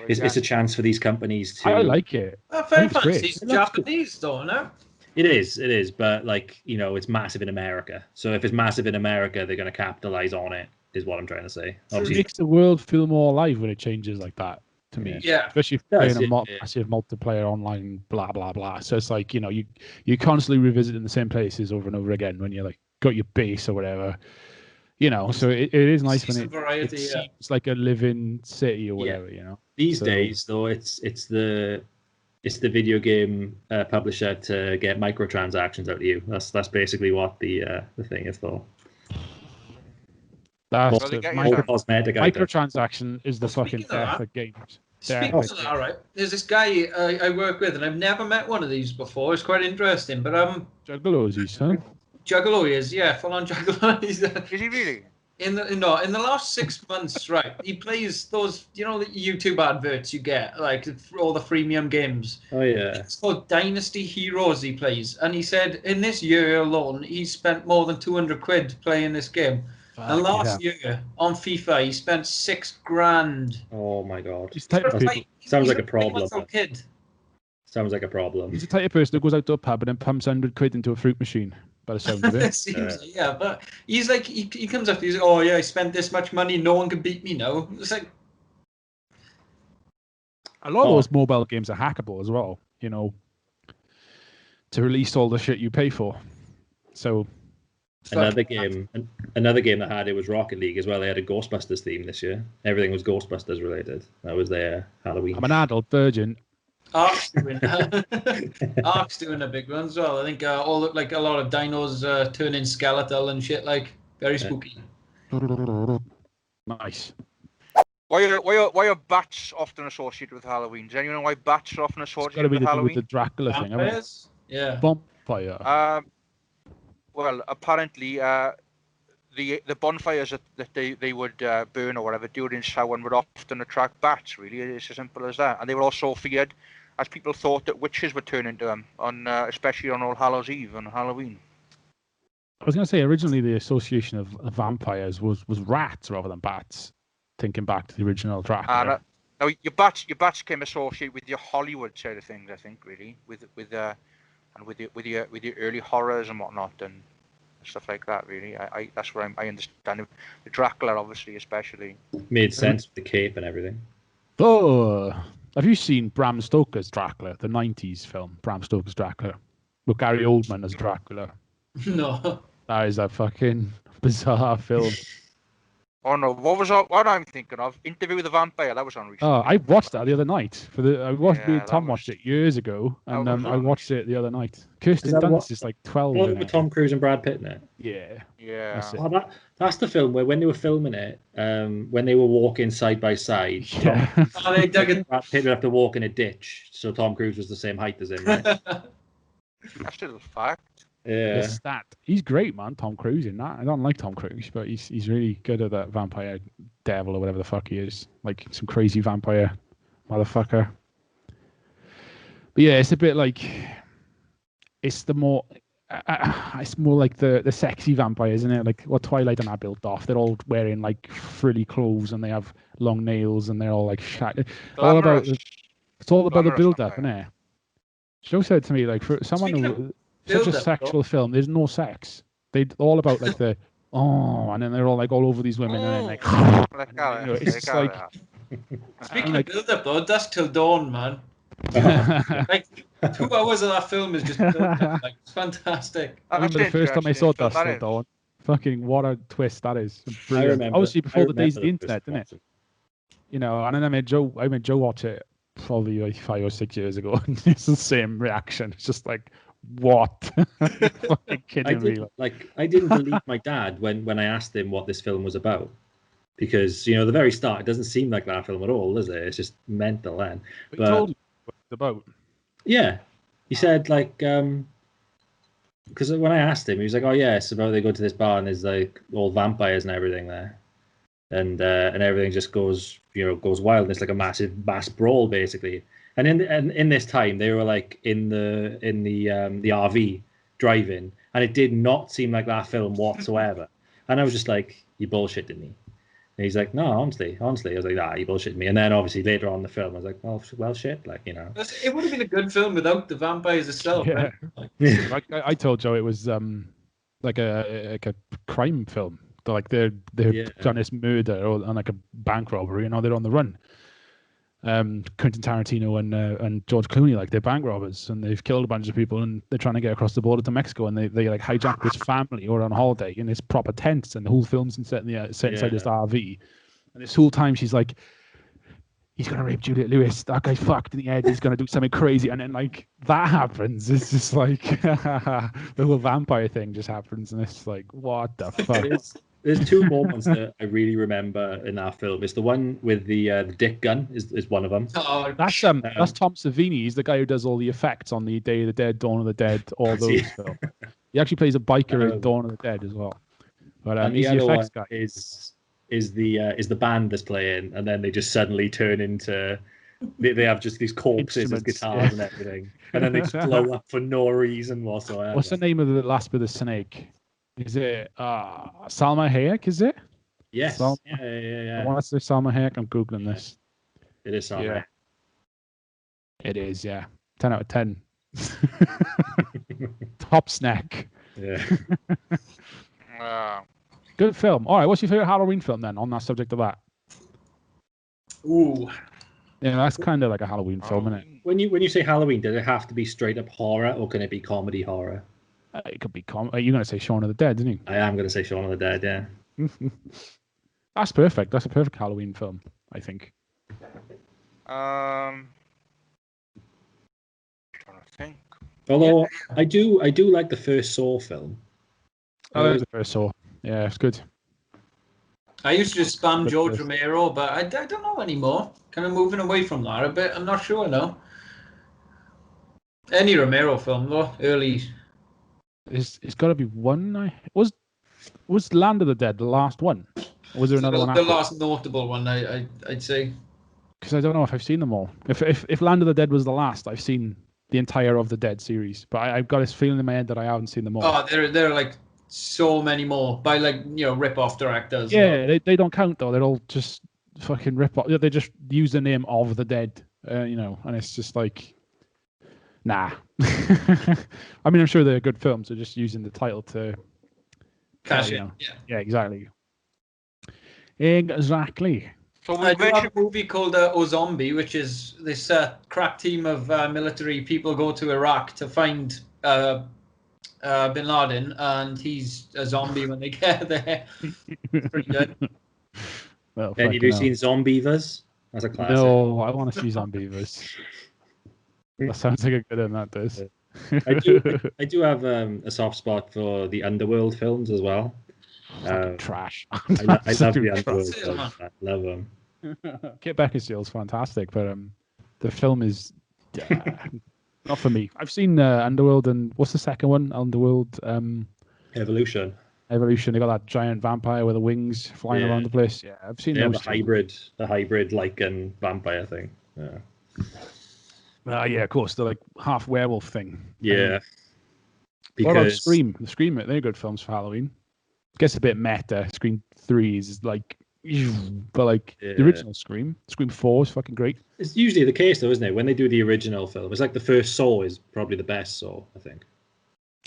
[SPEAKER 2] it's a chance for these companies to.
[SPEAKER 3] I like it.
[SPEAKER 4] Final Fantasy's Japanese, though, no?
[SPEAKER 2] It is, but like it's massive in America. So if it's massive in America, they're going to capitalize on it. Is what I'm trying to say.
[SPEAKER 3] It makes the world feel more alive when it changes like that. To me,
[SPEAKER 4] Yeah,
[SPEAKER 3] especially if you're playing a massive multiplayer online, blah blah blah. So it's like you're constantly revisiting the same places over and over again when you're like got your base or whatever. So it is nice when it seems like a living city or whatever.
[SPEAKER 2] These days, though, it's the video game publisher to get microtransactions out of you. That's basically what the thing is, though.
[SPEAKER 3] Microtransaction is the fucking death of games.
[SPEAKER 4] Speaking of that, right, there's this guy I work with, and I've never met one of these before. It's quite interesting, but
[SPEAKER 3] Juggalo is he, son?
[SPEAKER 4] Juggalo is, yeah, full on Juggalo. Is
[SPEAKER 1] he really?
[SPEAKER 4] In the last 6 months, right? He plays those, the YouTube adverts you get, like for all the freemium games.
[SPEAKER 2] Oh yeah.
[SPEAKER 4] It's called Dynasty Heroes. He plays, and he said in this year alone, he spent more than 200 quid playing this game. And last year on FIFA, he spent $6,000.
[SPEAKER 2] Oh my god!
[SPEAKER 4] Sounds
[SPEAKER 2] like a problem.
[SPEAKER 4] Kid.
[SPEAKER 2] Sounds like a problem.
[SPEAKER 3] He's the type of person who goes out to a pub and then pumps 100 quid into a fruit machine. By the sound of it.
[SPEAKER 4] Yeah, but he's like, he comes up, he's like, oh yeah, I spent this much money, no one can beat me now. It's like
[SPEAKER 3] a lot of those mobile games are hackable as well. To release all the shit you pay for. So.
[SPEAKER 2] Another game that had it was Rocket League as well. They had a Ghostbusters theme this year. Everything was Ghostbusters related. That was their Halloween.
[SPEAKER 3] I'm an adult virgin.
[SPEAKER 4] Ark's doing a big one as well. I think a lot of dinos turning skeletal and shit, like very spooky.
[SPEAKER 3] Nice.
[SPEAKER 1] Why are bats often associated with Halloween? Does anyone know why bats are often associated with Halloween?
[SPEAKER 3] With the Dracula thing, haven't it?
[SPEAKER 4] Yeah.
[SPEAKER 3] Bonfire.
[SPEAKER 1] Well, apparently, the bonfires that they would burn or whatever during Samhain would often attract bats. Really, it's as simple as that. And they were also feared, as people thought that witches would turn into them especially on All Hallows Eve and Halloween.
[SPEAKER 3] I was going to say originally the association of vampires was rats rather than bats. Thinking back to the original Dracula.
[SPEAKER 1] Now your bats came associated with your Hollywood side of things, I think, really, with your early horrors and whatnot and stuff like that. Really, that's where I understand it. The Dracula, obviously, especially
[SPEAKER 2] made sense with the cape and everything.
[SPEAKER 3] Oh, have you seen Bram Stoker's Dracula, the '90s film? Bram Stoker's Dracula, with Gary Oldman as Dracula.
[SPEAKER 4] No,
[SPEAKER 3] that is a fucking bizarre film.
[SPEAKER 1] Oh no! What I'm thinking of? Interview with the Vampire. That was on recently.
[SPEAKER 3] Oh, I watched that the other night. Tom watched it years ago, and I watched it the other night. Kirsten Dunst is like 12.
[SPEAKER 2] With Tom Cruise and Brad Pitt in it.
[SPEAKER 1] Yeah.
[SPEAKER 2] That's the film where when they were filming it, when they were walking side by side,
[SPEAKER 3] Brad
[SPEAKER 2] Pitt would have to walk in a ditch, so Tom Cruise was the same height as him. Right?
[SPEAKER 1] That's a fact.
[SPEAKER 2] Yeah,
[SPEAKER 3] he's great, man. Tom Cruise in that. I don't like Tom Cruise, but he's really good at that vampire devil or whatever the fuck he is, like some crazy vampire motherfucker. But yeah, it's a bit like it's more like the sexy vampire, isn't it? Like what Twilight and I built off. They're all wearing like frilly clothes and they have long nails and they're all like shattered. It's all about the build up, isn't it? Joe said to me, like, for someone who such a sexual film, there's no sex. They're all about like and then they're all like all over these women and then like it's just like
[SPEAKER 4] speaking of build up though, Dusk Till Dawn, man. Like 2 hours of that film is just built up. Like it's fantastic.
[SPEAKER 3] I remember the first time I saw Dusk Till Dawn. Fucking what a twist that is. Brilliant. Obviously before the days of the internet, didn't it? And then I made Joe watch it probably like 5 or 6 years ago, and it's the same reaction. It's just like, what? Fucking kidding me.
[SPEAKER 2] I didn't believe my dad when I asked him what this film was about, because the very start it doesn't seem like that film at all, does it? It's just mental then.
[SPEAKER 3] But he told you what it's about.
[SPEAKER 2] Yeah, he said because when I asked him, he was like, "Oh yeah, it's about they go to this bar and there's like all vampires and everything there, and everything just goes wild. And it's like a massive mass brawl basically." And in this time, they were like in the RV driving, and it did not seem like that film whatsoever. And I was just like, you bullshitting me. And he's like, no, honestly. I was like, you bullshitting me. And then obviously later on in the film, I was like, well, shit, like, you know.
[SPEAKER 4] It would have been a good film without the vampires itself.
[SPEAKER 3] Yeah.
[SPEAKER 4] Right?
[SPEAKER 3] I told Joe it was like a crime film. They're done this murder and like a bank robbery, and now they're on the run. Quentin Tarantino and George Clooney, like, they're bank robbers and they've killed a bunch of people and they're trying to get across the border to Mexico, and they like hijack this family or on holiday in this proper tent, and the whole film's set inside this RV. And this whole time she's like, he's gonna rape Juliette Lewis, that guy's fucked in the head, he's gonna do something crazy, and then like that happens. It's just like the whole vampire thing just happens, and it's like, what the fuck?
[SPEAKER 2] There's two moments that I really remember in that film. It's the one with the dick gun is one of them.
[SPEAKER 4] Oh,
[SPEAKER 3] That's Tom Savini. He's the guy who does all the effects on the Day of the Dead, Dawn of the Dead, all those films. He actually plays a biker in Dawn of the Dead as well. But he's the effects guy.
[SPEAKER 2] Is the band that's playing, and then they just suddenly turn into they have just these corpses as guitars and everything, and then they just blow up for no reason whatsoever.
[SPEAKER 3] What's the name of the last with the snake? Is it Salma Hayek? Is it?
[SPEAKER 2] Yes. Yeah.
[SPEAKER 3] I want to say Salma Hayek. I'm googling this.
[SPEAKER 2] It is Salma.
[SPEAKER 3] Yeah. It is. Yeah. 10 out of 10. Top snack.
[SPEAKER 2] Yeah.
[SPEAKER 3] Good film. All right. What's your favorite Halloween film then? On that subject of that.
[SPEAKER 4] Ooh.
[SPEAKER 3] Yeah, that's kind of like a Halloween film, isn't it?
[SPEAKER 2] When you say Halloween, does it have to be straight up horror, or can it be comedy horror?
[SPEAKER 3] It could be you're going to say Shaun of the Dead, didn't you?
[SPEAKER 2] I am going to say Shaun of the Dead, yeah.
[SPEAKER 3] That's perfect. That's a perfect Halloween film, I think.
[SPEAKER 1] Trying to think.
[SPEAKER 2] Although I do like the first Saw film.
[SPEAKER 3] I like the first Saw. Yeah, it's good.
[SPEAKER 4] I used to just spam George Romero, but I don't know anymore. Kind of moving away from that a bit. I'm not sure now. Any Romero film though, early.
[SPEAKER 3] It's got to be one. Was Land of the Dead the last one? Or was there another one?
[SPEAKER 4] The last notable one, I'd say.
[SPEAKER 3] Because I don't know if I've seen them all. If Land of the Dead was the last, I've seen the entire of the Dead series. But I've got this feeling in my head that I haven't seen them all.
[SPEAKER 4] Oh, there are like so many more by rip-off directors.
[SPEAKER 3] Yeah, they don't count though. They're all just fucking rip-off. They just use the name of the Dead, and it's just like, nah. I mean, I'm sure they're good films. They're just using the title to
[SPEAKER 4] cash in.
[SPEAKER 3] Yeah, exactly. Exactly.
[SPEAKER 4] So I do have a movie called O-Zombie, which is this crack team of military people go to Iraq to find Bin Laden, and he's a zombie when they get there. Pretty good.
[SPEAKER 2] Well, have you seen Zombievers? That's a classic.
[SPEAKER 3] No, I want to see Zombievers. That sounds like a good one, that does.
[SPEAKER 2] I do have a soft spot for the Underworld films as well.
[SPEAKER 3] Trash.
[SPEAKER 2] I love the Underworld films. I love them.
[SPEAKER 3] Kit Beckinsale's fantastic, but the film is not for me. I've seen Underworld, and what's the second one? Underworld.
[SPEAKER 2] Evolution.
[SPEAKER 3] They got that giant vampire with the wings flying around the place. Yeah, I've seen those.
[SPEAKER 2] The hybrid lycan vampire thing. Yeah.
[SPEAKER 3] Yeah, of course, the like half werewolf thing.
[SPEAKER 2] Yeah.
[SPEAKER 3] What about Scream? The Scream, they're good films for Halloween. Gets a bit meta. Scream 3 is like, but like the original Scream 4 is fucking great.
[SPEAKER 2] It's usually the case though, isn't it? When they do the original film, it's like the first Saw is probably the best Saw, I think.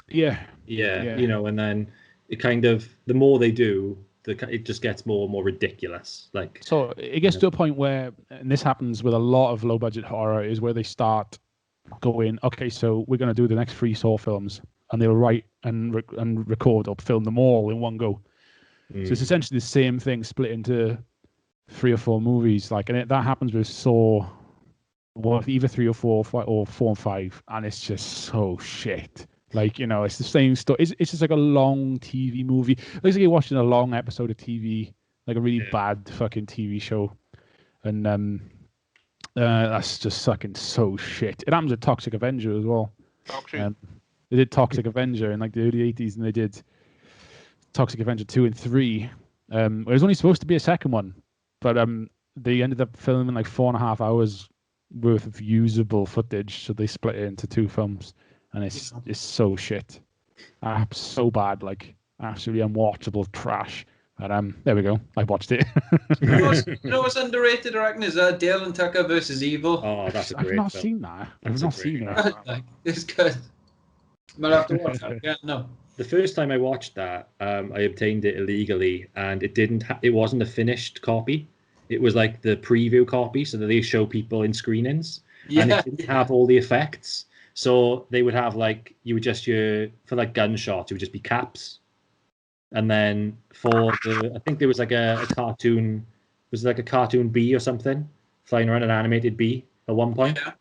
[SPEAKER 3] Yeah.
[SPEAKER 2] And then it kind of, the more they do, it just gets more and more ridiculous. Like,
[SPEAKER 3] so it gets to a point where, and this happens with a lot of low budget horror, is where they start going, okay, so we're going to do the next 3 Saw films, and they'll write and record or film them all in one go. So it's essentially the same thing split into 3 or 4 movies. Like, and that happens with Saw, either 3 or 4 or 4 and 5, and it's just so shit. Like, it's the same story. It's just like a long TV movie. It looks like you're watching a long episode of TV, like a really bad fucking TV show. And that's just fucking so shit. It happens with Toxic Avenger as well. They did Toxic Avenger in like the early 80s, and they did Toxic Avenger 2 and 3. It was only supposed to be a second one, but they ended up filming like 4.5 hours worth of usable footage, so they split it into 2 films. And it's so shit. So bad. Like, absolutely unwatchable trash. But there we go. I watched it.
[SPEAKER 4] You know what's underrated, I reckon, is Dale and Tucker versus Evil.
[SPEAKER 2] Oh, that's a
[SPEAKER 3] I've
[SPEAKER 2] great
[SPEAKER 3] not
[SPEAKER 2] film.
[SPEAKER 3] seen that. I've
[SPEAKER 2] That's
[SPEAKER 3] not
[SPEAKER 2] a
[SPEAKER 3] seen
[SPEAKER 2] great
[SPEAKER 3] it.
[SPEAKER 4] Like, it's good. Might have to watch that. Yeah, no.
[SPEAKER 2] The first time I watched that, I obtained it illegally, and it wasn't a finished copy. It was like the preview copy, so that they show people in screenings, and it didn't have all the effects. So they would have like for like gunshots, it would just be caps, and then I think there was like a cartoon, a cartoon bee or something flying around, an animated bee at one point.
[SPEAKER 4] Yeah.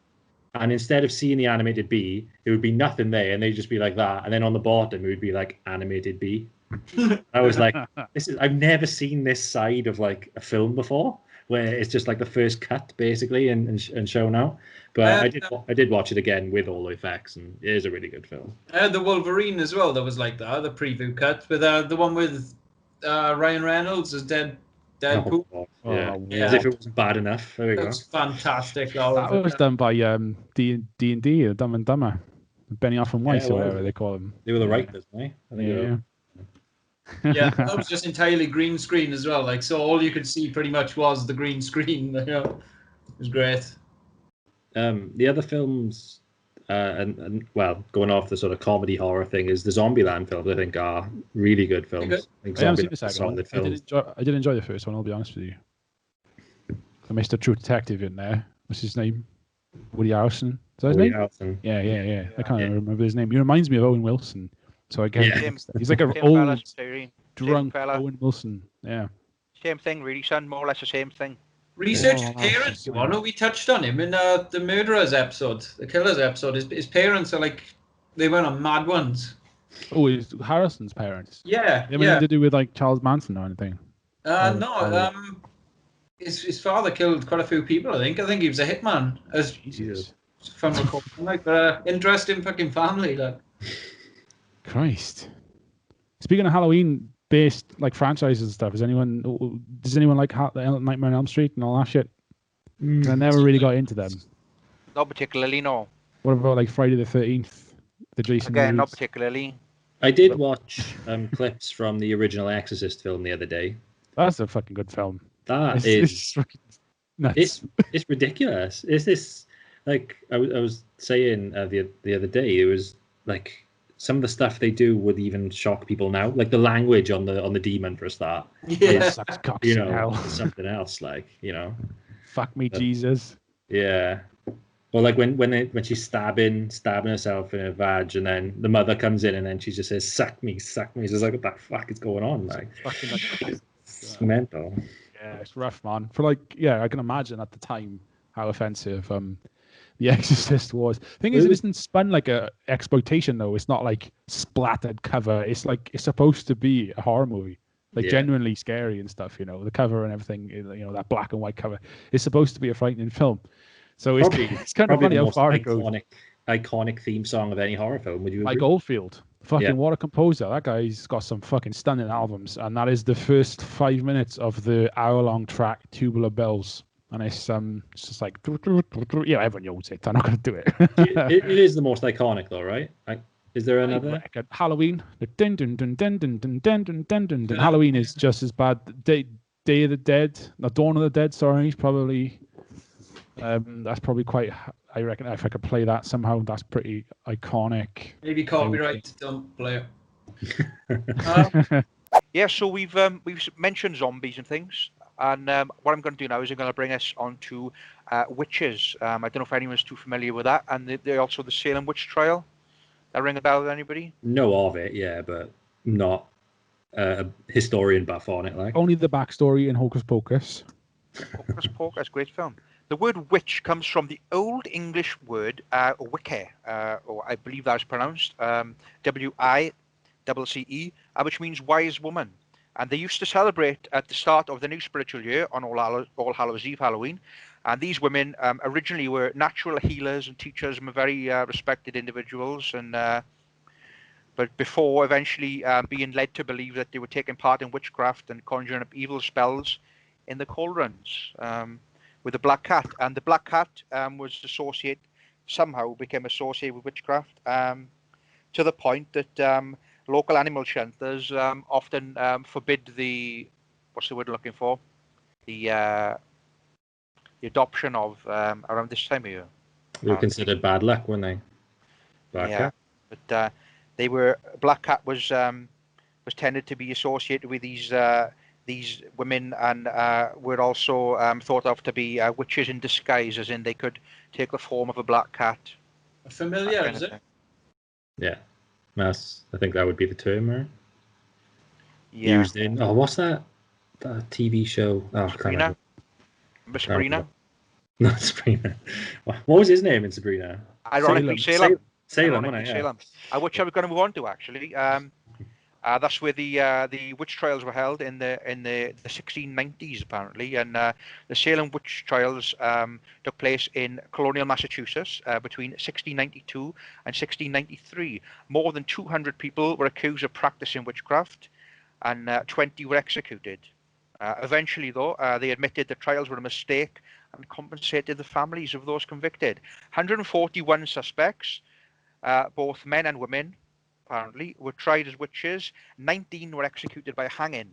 [SPEAKER 2] And instead of seeing the animated bee, it would be nothing there, and they'd just be like that. And then on the bottom, it would be like animated bee. I was like, I've never seen this side of like a film before, where it's just like the first cut basically and shown out. But I did watch it again with all the effects, and it is a really good film.
[SPEAKER 4] I had the Wolverine as well. That was like that, the preview cut with the one with Ryan Reynolds as Deadpool.
[SPEAKER 2] Oh,
[SPEAKER 3] Yeah.
[SPEAKER 2] As if it wasn't bad enough. There we go.
[SPEAKER 4] That's fantastic.
[SPEAKER 3] That was done by D&D, Dumb and Dumber, Benioff and Weiss, or whatever they call them.
[SPEAKER 2] They were the writers, right? I think
[SPEAKER 4] Yeah, that was just entirely green screen as well. Like, so all you could see pretty much was the green screen. It was great.
[SPEAKER 2] The other films, and going off the sort of comedy horror thing, is the Zombieland films. I think are really good films.
[SPEAKER 3] I haven't seen the second one. I did enjoy the first one. I'll be honest with you. I missed a True Detective in there. What's his name? Woody Harrelson. Is that his name?
[SPEAKER 2] Harrelson.
[SPEAKER 3] Yeah. I can't remember his name. He reminds me of Owen Wilson. So I guess he's like an
[SPEAKER 1] old,
[SPEAKER 3] drunk Owen Wilson. Yeah.
[SPEAKER 1] Same thing, really, son. More or less the same thing.
[SPEAKER 4] Research parents. I know we touched on him in the Murderers episode, the Killers episode. His parents are like, they went on mad ones.
[SPEAKER 3] Oh, it's Harrison's parents.
[SPEAKER 4] Yeah.
[SPEAKER 3] They have anything to do with like Charles Manson or anything?
[SPEAKER 4] No. His father killed quite a few people. I think he was a hitman. As
[SPEAKER 3] Jesus.
[SPEAKER 4] From like, interesting fucking family. Like.
[SPEAKER 3] Christ. Speaking of Halloween-based like franchises and stuff, does anyone like Nightmare on Elm Street and all that shit? I never really got into them.
[SPEAKER 1] Not particularly, no.
[SPEAKER 3] What about like Friday the 13th? The Jason
[SPEAKER 1] Again,
[SPEAKER 3] movies?
[SPEAKER 1] not particularly.
[SPEAKER 2] I did watch clips from the original Exorcist film the other day.
[SPEAKER 3] That's a fucking good film.
[SPEAKER 2] It's
[SPEAKER 3] nuts.
[SPEAKER 2] It's ridiculous. Is this like I was saying the other day? It was like some of the stuff they do would even shock people now. Like the language on the demon for a start.
[SPEAKER 4] Yeah,
[SPEAKER 2] Something else. Like
[SPEAKER 3] fuck me, Jesus.
[SPEAKER 2] Yeah. Well, like when she's stabbing herself in her vag, and then the mother comes in, and then she just says, "Suck me, suck me." So it's like, what the fuck is going on? Like, it's mental.
[SPEAKER 3] Yeah, it's rough, man. I can imagine at the time how offensive The Exorcist was. Thing is, it isn't spun like a exploitation though. It's not like splattered cover. It's like it's supposed to be a horror movie, like genuinely scary and stuff. The cover and everything. That black and white cover is supposed to be a frightening film. So it's kind of funny how far it goes.
[SPEAKER 2] Iconic theme song of any horror film. Would you agree?
[SPEAKER 3] Mike Oldfield, fucking what a composer. That guy's got some fucking stunning albums, and that is the first 5 minutes of the hour-long track Tubular Bells. And it's just like, everyone knows it. I'm not going to do it.
[SPEAKER 2] It is the most iconic, though, right? Is there another?
[SPEAKER 3] Halloween. The dun dun dun dun dun dun dun dun dun dun dun. Halloween is just as bad. Day of the Dead, not Dawn of the Dead. Sorry, probably. That's probably quite. I reckon if I could play that somehow, that's pretty iconic.
[SPEAKER 4] Maybe copyright. Don't play it.
[SPEAKER 1] So we've mentioned zombies and things. And what I'm going to do now is I'm going to bring us on to witches. I don't know if anyone's too familiar with that. And they're also the Salem witch trial. That ring a bell with anybody?
[SPEAKER 2] Know of it, yeah, but not a historian buff on it. Like
[SPEAKER 3] only the backstory in Hocus Pocus.
[SPEAKER 1] Hocus Pocus, great film. The word witch comes from the Old English word wicce, or I believe that's pronounced WICCE, which means wise woman. And they used to celebrate at the start of the new spiritual year on All Hallows Eve, Halloween. And these women originally were natural healers and teachers and were very respected individuals. And but before eventually being led to believe that they were taking part in witchcraft and conjuring up evil spells in the cauldrons with the black cat. And the black cat became associated with witchcraft to the point that local animal shelters often forbid what's the word I'm looking for? The adoption of around this time of year.
[SPEAKER 2] They were considered bad luck, weren't they? Black cat.
[SPEAKER 1] But black cat was tended to be associated with these women, and were also thought of to be witches in disguise, as in they could take the form of a black cat.
[SPEAKER 4] Familiar, is it?
[SPEAKER 2] Yeah, I think that would be the term, right?
[SPEAKER 1] Yeah.
[SPEAKER 2] Used in what's that? That TV show? Oh,
[SPEAKER 1] Sabrina. Remember Sabrina?
[SPEAKER 2] Not Sabrina. What was his name in Sabrina?
[SPEAKER 1] Ironically, Salem.
[SPEAKER 2] Salem, wasn't it? Yeah.
[SPEAKER 1] Salem. Which I was going to move on to actually. That's where the witch trials were held in the 1690s apparently, and the Salem witch trials took place in colonial Massachusetts between 1692 and 1693. More than 200 people were accused of practicing witchcraft, and 20 were executed. Eventually, though, they admitted the trials were a mistake and compensated the families of those convicted. 141 suspects, both men and women, apparently, were tried as witches. 19 were executed by hanging.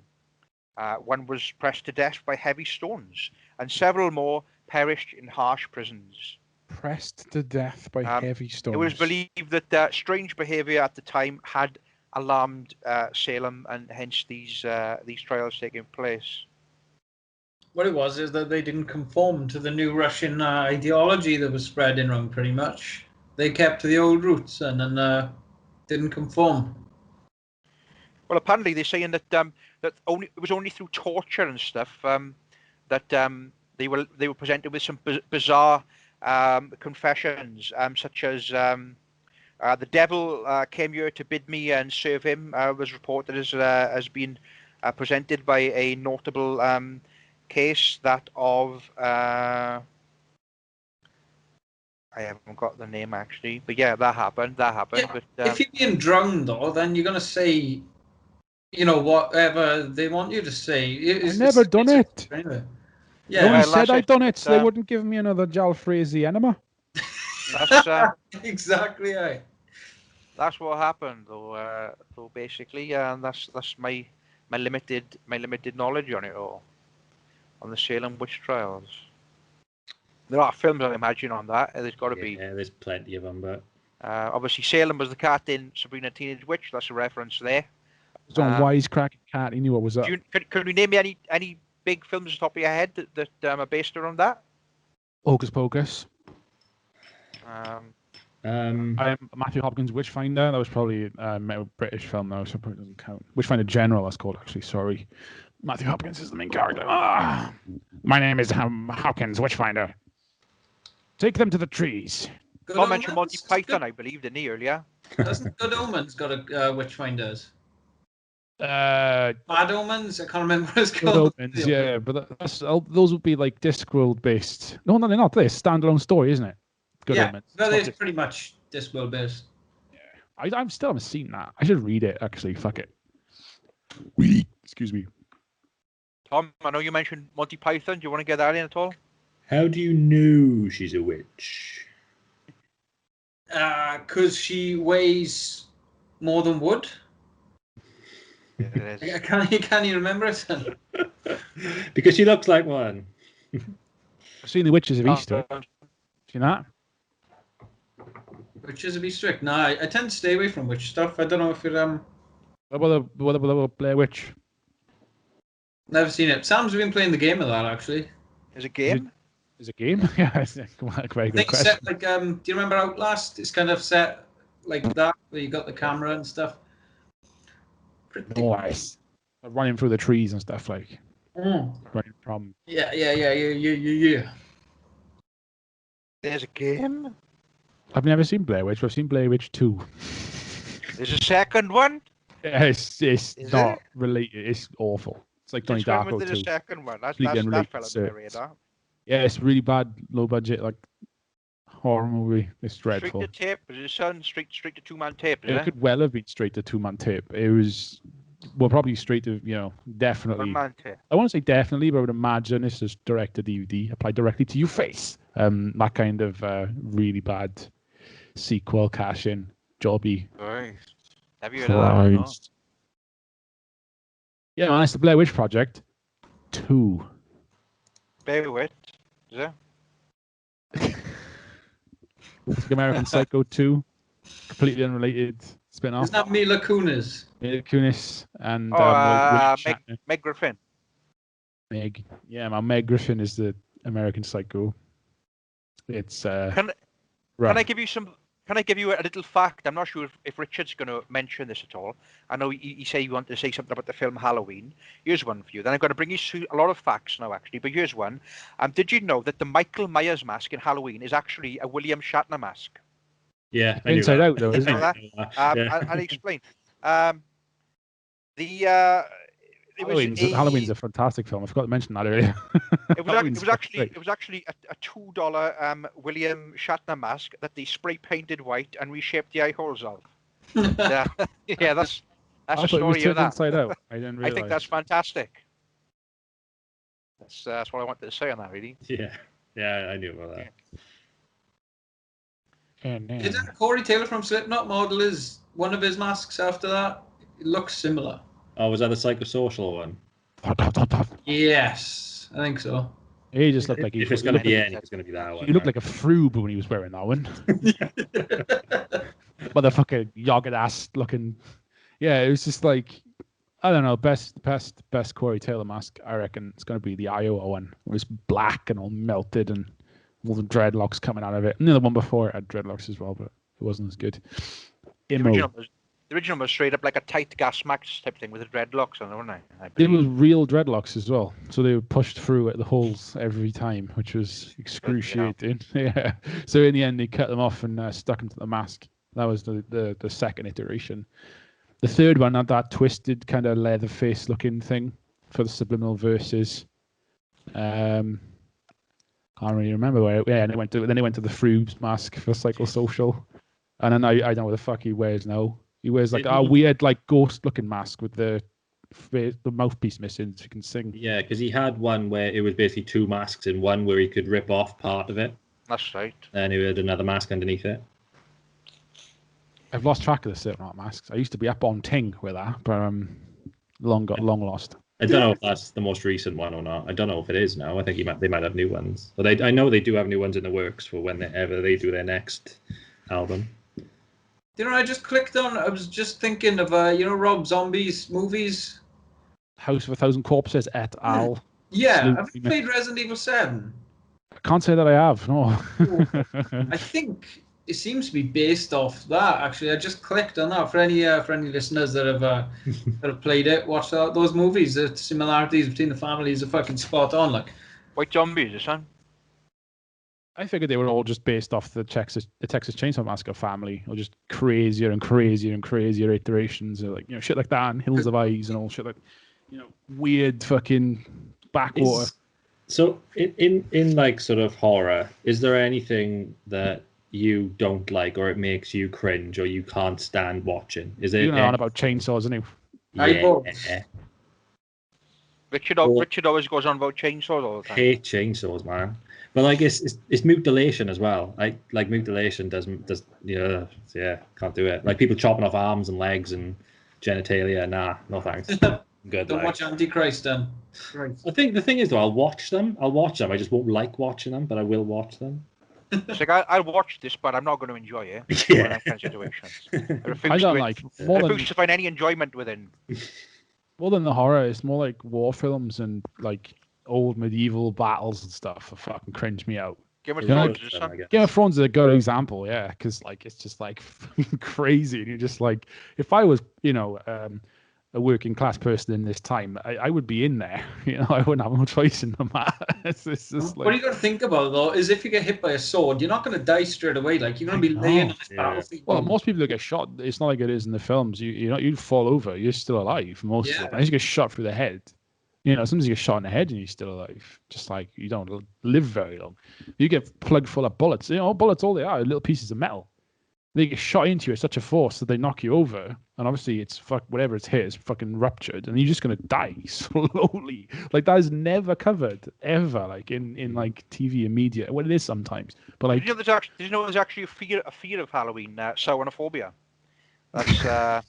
[SPEAKER 1] One was pressed to death by heavy stones, and several more perished in harsh prisons.
[SPEAKER 3] Pressed to death by heavy stones.
[SPEAKER 1] It was believed that strange behaviour at the time had alarmed Salem, and hence these trials taking place.
[SPEAKER 4] What it was is that they didn't conform to the new Russian ideology that was spreading around. Pretty much, they kept to the old roots and then didn't conform.
[SPEAKER 1] Well, apparently they're saying that it was only through torture and stuff that they were presented with some bizarre confessions, such as the devil came here to bid me and serve him. Was reported as being presented by a notable case, that of I haven't got the name actually, but yeah, that happened. Yeah, but
[SPEAKER 4] if you're being drowned, though, then you're gonna say, whatever they want you to say.
[SPEAKER 3] I've never done it.
[SPEAKER 4] Yeah,
[SPEAKER 3] no one said I'd done it. So they wouldn't give me another jalfrezi enema.
[SPEAKER 1] That's
[SPEAKER 4] exactly right.
[SPEAKER 1] That's what happened, though. So basically, and that's my limited knowledge on it all, on the Salem witch trials. There are films, I imagine, on that. There's got to be.
[SPEAKER 2] Yeah, there's plenty of them, but
[SPEAKER 1] obviously Salem was the cat in Sabrina Teenage Witch. That's a reference there.
[SPEAKER 3] It was on wisecracking cat. He knew what was up.
[SPEAKER 1] Could you name me any big films off the top of your head that are based around that?
[SPEAKER 3] Hocus Pocus.
[SPEAKER 2] Matthew
[SPEAKER 3] Hopkins' Witchfinder. That was probably a British film, though, so it doesn't count. Witchfinder General, that's called, actually. Sorry. Matthew Hopkins is the main character. My name is Hopkins, Witchfinder. Take them to the trees.
[SPEAKER 1] I mentioned Monty Python, I believe, didn't he, earlier?
[SPEAKER 4] Hasn't Good Omens got a Witchfinders?
[SPEAKER 3] Bad
[SPEAKER 4] Omens? I can't remember what it's called.
[SPEAKER 3] Good Omens, yeah, but those would be like Discworld based. No, they're not. They're standalone story, isn't it? Good Omens.
[SPEAKER 4] No, it's pretty much Discworld based.
[SPEAKER 3] Yeah, I still haven't seen that. I should read it, actually. Fuck it. Excuse me.
[SPEAKER 1] Tom, I know you mentioned Monty Python. Do you want to get that in at all?
[SPEAKER 2] How do you know she's a witch?
[SPEAKER 4] 'Cause she weighs more than wood.
[SPEAKER 1] It is.
[SPEAKER 4] Can you remember it?
[SPEAKER 2] Because she looks like one.
[SPEAKER 3] I've seen The Witches of Easter. Seen that?
[SPEAKER 4] Witches of Easter? No, I tend to stay away from witch stuff. I don't know if it
[SPEAKER 3] What about Blair Witch?
[SPEAKER 4] Never seen it. Sam's been playing the game of that, actually.
[SPEAKER 1] Is it a game?
[SPEAKER 3] Is it a game? Yeah, it's a very good question.
[SPEAKER 4] Set, like, do you remember Outlast? It's kind of set like that, where you got the camera and stuff.
[SPEAKER 3] Nice. Running through the trees and stuff, like. Running from.
[SPEAKER 4] Yeah.
[SPEAKER 1] There's a game?
[SPEAKER 3] I've never seen Blair Witch, but I've seen Blair Witch 2.
[SPEAKER 1] There's a second one?
[SPEAKER 3] Yeah, it's not related. It's awful. It's like Donnie Darko 2.
[SPEAKER 1] There's a second one. That fell on the radar.
[SPEAKER 3] Yeah, it's really bad, low budget, like horror movie. It's dreadful.
[SPEAKER 1] Straight to tape. Is it son straight to 2-man tape?
[SPEAKER 3] It could well have been straight to 2-man tape. It was, well, probably straight to, definitely.
[SPEAKER 1] 1-man tape.
[SPEAKER 3] I won't say definitely, but I would imagine it's just direct to DVD, applied directly to your face. That kind of really bad sequel cash-in jobby.
[SPEAKER 1] Right. Have you heard of that? No?
[SPEAKER 3] Christ. Yeah, man, it's the Blair Witch Project 2.
[SPEAKER 1] Blair Witch, is it?
[SPEAKER 3] It's like American Psycho 2. Completely unrelated spin-off.
[SPEAKER 4] Isn't that Mila Kunis?
[SPEAKER 3] Mila Kunis and
[SPEAKER 1] Meg
[SPEAKER 3] Meg
[SPEAKER 1] Griffin.
[SPEAKER 3] Meg. Yeah, man, Meg Griffin is the American Psycho. It's
[SPEAKER 1] Can I give you a little fact? I'm not sure if Richard's going to mention this at all. I know he said you wanted to say something about the film Halloween. Here's one for you. Then I'm going to bring you a lot of facts now, actually. But here's one. Did you know that the Michael Myers mask in Halloween is actually a William Shatner mask?
[SPEAKER 2] Yeah,
[SPEAKER 3] Inside Out, though, isn't it?
[SPEAKER 1] I'll explain.
[SPEAKER 3] Halloween's a fantastic film. I forgot to mention that earlier.
[SPEAKER 1] It was actually a $2 William Shatner mask that they spray painted white and reshaped the eye holes of. Yeah, that's the story of that.
[SPEAKER 3] Inside Out. I didn't realize.
[SPEAKER 1] I think that's fantastic. That's what I wanted to say on that, really.
[SPEAKER 2] Yeah, I knew about that.
[SPEAKER 4] Didn't Corey Taylor from Slipknot model one of his masks after that? It looks similar.
[SPEAKER 2] Oh, was that the psychosocial one?
[SPEAKER 4] Yes, I think so.
[SPEAKER 3] He just looked like
[SPEAKER 2] if it's going to be any, it's going to be that one.
[SPEAKER 3] He looked like a froob when he was wearing that one. Motherfucker, yogged ass looking. Yeah, it was just like, I don't know, best Corey Taylor mask. I reckon it's going to be the Iowa one. It was black and all melted and all the dreadlocks coming out of it. And the other one before it had dreadlocks as well, but it wasn't as good.
[SPEAKER 1] The original was straight up like a tight gas mask type thing with the dreadlocks on it, wasn't it?
[SPEAKER 3] It was real dreadlocks as well. So they were pushed through at the holes every time, which was excruciating. Yeah. So in the end, they cut them off and stuck them to the mask. That was the second iteration. The third one had that twisted kind of leather face looking thing for the subliminal verses. Can't really remember where. Yeah, and then they went to the Froobs mask for psychosocial, and then I don't know what the fuck he wears now. He wears like a weird, like ghost-looking mask with the mouthpiece missing, so he can sing.
[SPEAKER 2] Yeah, because he had one where it was basically two masks in one, where he could rip off part of it.
[SPEAKER 1] That's right.
[SPEAKER 2] And he had another mask underneath it.
[SPEAKER 3] I've lost track of the Slipknot masks. I used to be up on Ting with that, but long lost.
[SPEAKER 2] I don't know if that's the most recent one or not. I don't know if it is now. I think they might have new ones, but I know they do have new ones in the works for whenever they do their next album.
[SPEAKER 4] You know, I just clicked on. I was just thinking of Rob Zombie's movies.
[SPEAKER 3] House of a Thousand Corpses et al.
[SPEAKER 4] Yeah, have you played Resident Evil 7?
[SPEAKER 3] I can't say that I have. No.
[SPEAKER 4] I think it seems to be based off that. Actually, I just clicked on that for any listeners that have played it, watched those movies. The similarities between the families are fucking spot on. Like
[SPEAKER 1] White Zombies, son.
[SPEAKER 3] I figured they were all just based off the Texas Chainsaw Massacre family, or just crazier and crazier and crazier iterations, of like shit like that, and Hills of Eyes and all shit like weird fucking backwater.
[SPEAKER 2] So in like sort of horror, is there anything that you don't like, or it makes you cringe, or you can't stand watching? Is it?
[SPEAKER 3] You're on about chainsaws, isn't he?
[SPEAKER 2] Yeah.
[SPEAKER 1] Richard always goes on about chainsaws all the time.
[SPEAKER 2] Hate chainsaws, man. But like it's mutilation as well. Like mutilation does can't do it. Like people chopping off arms and legs and genitalia. Nah, no thanks. Good.
[SPEAKER 4] Don't watch Antichrist then. Right.
[SPEAKER 2] I think the thing is though, I'll watch them. I just won't like watching them, but I will watch them.
[SPEAKER 1] It's like I'll watch this, but I'm not going to enjoy it.
[SPEAKER 2] Yeah.
[SPEAKER 1] Kind of situations.
[SPEAKER 3] I don't like.
[SPEAKER 1] I refuse to find any enjoyment within.
[SPEAKER 3] More than the horror, it's more like war films and like old medieval battles and stuff. Fucking cringe me out.
[SPEAKER 1] Game of
[SPEAKER 3] Thrones is a good example, yeah, because like it's just like crazy, and you're just like, if I was a working class person in this time, I would be in there. I wouldn't have no choice in the matter. It's just like...
[SPEAKER 4] What you got to think about though is if you get hit by a sword, you're not going to die straight away. Like you're going to be laying on this battlefield.
[SPEAKER 3] Well, most people that get shot, it's not like it is in the films. You'd fall over. You're still alive most of the time. Unless you get shot through the head. Sometimes you get shot in the head and you're still alive. Just like you don't live very long. You get plugged full of bullets. Bullets, all they are little pieces of metal. They get shot into you at such a force that they knock you over, and obviously it's whatever it's hit is fucking ruptured, and you're just gonna die slowly. Like that is never covered ever, like in like TV and media. Well, it is sometimes, but like.
[SPEAKER 1] Did you know there's actually a fear of Halloween, saurophobia? That's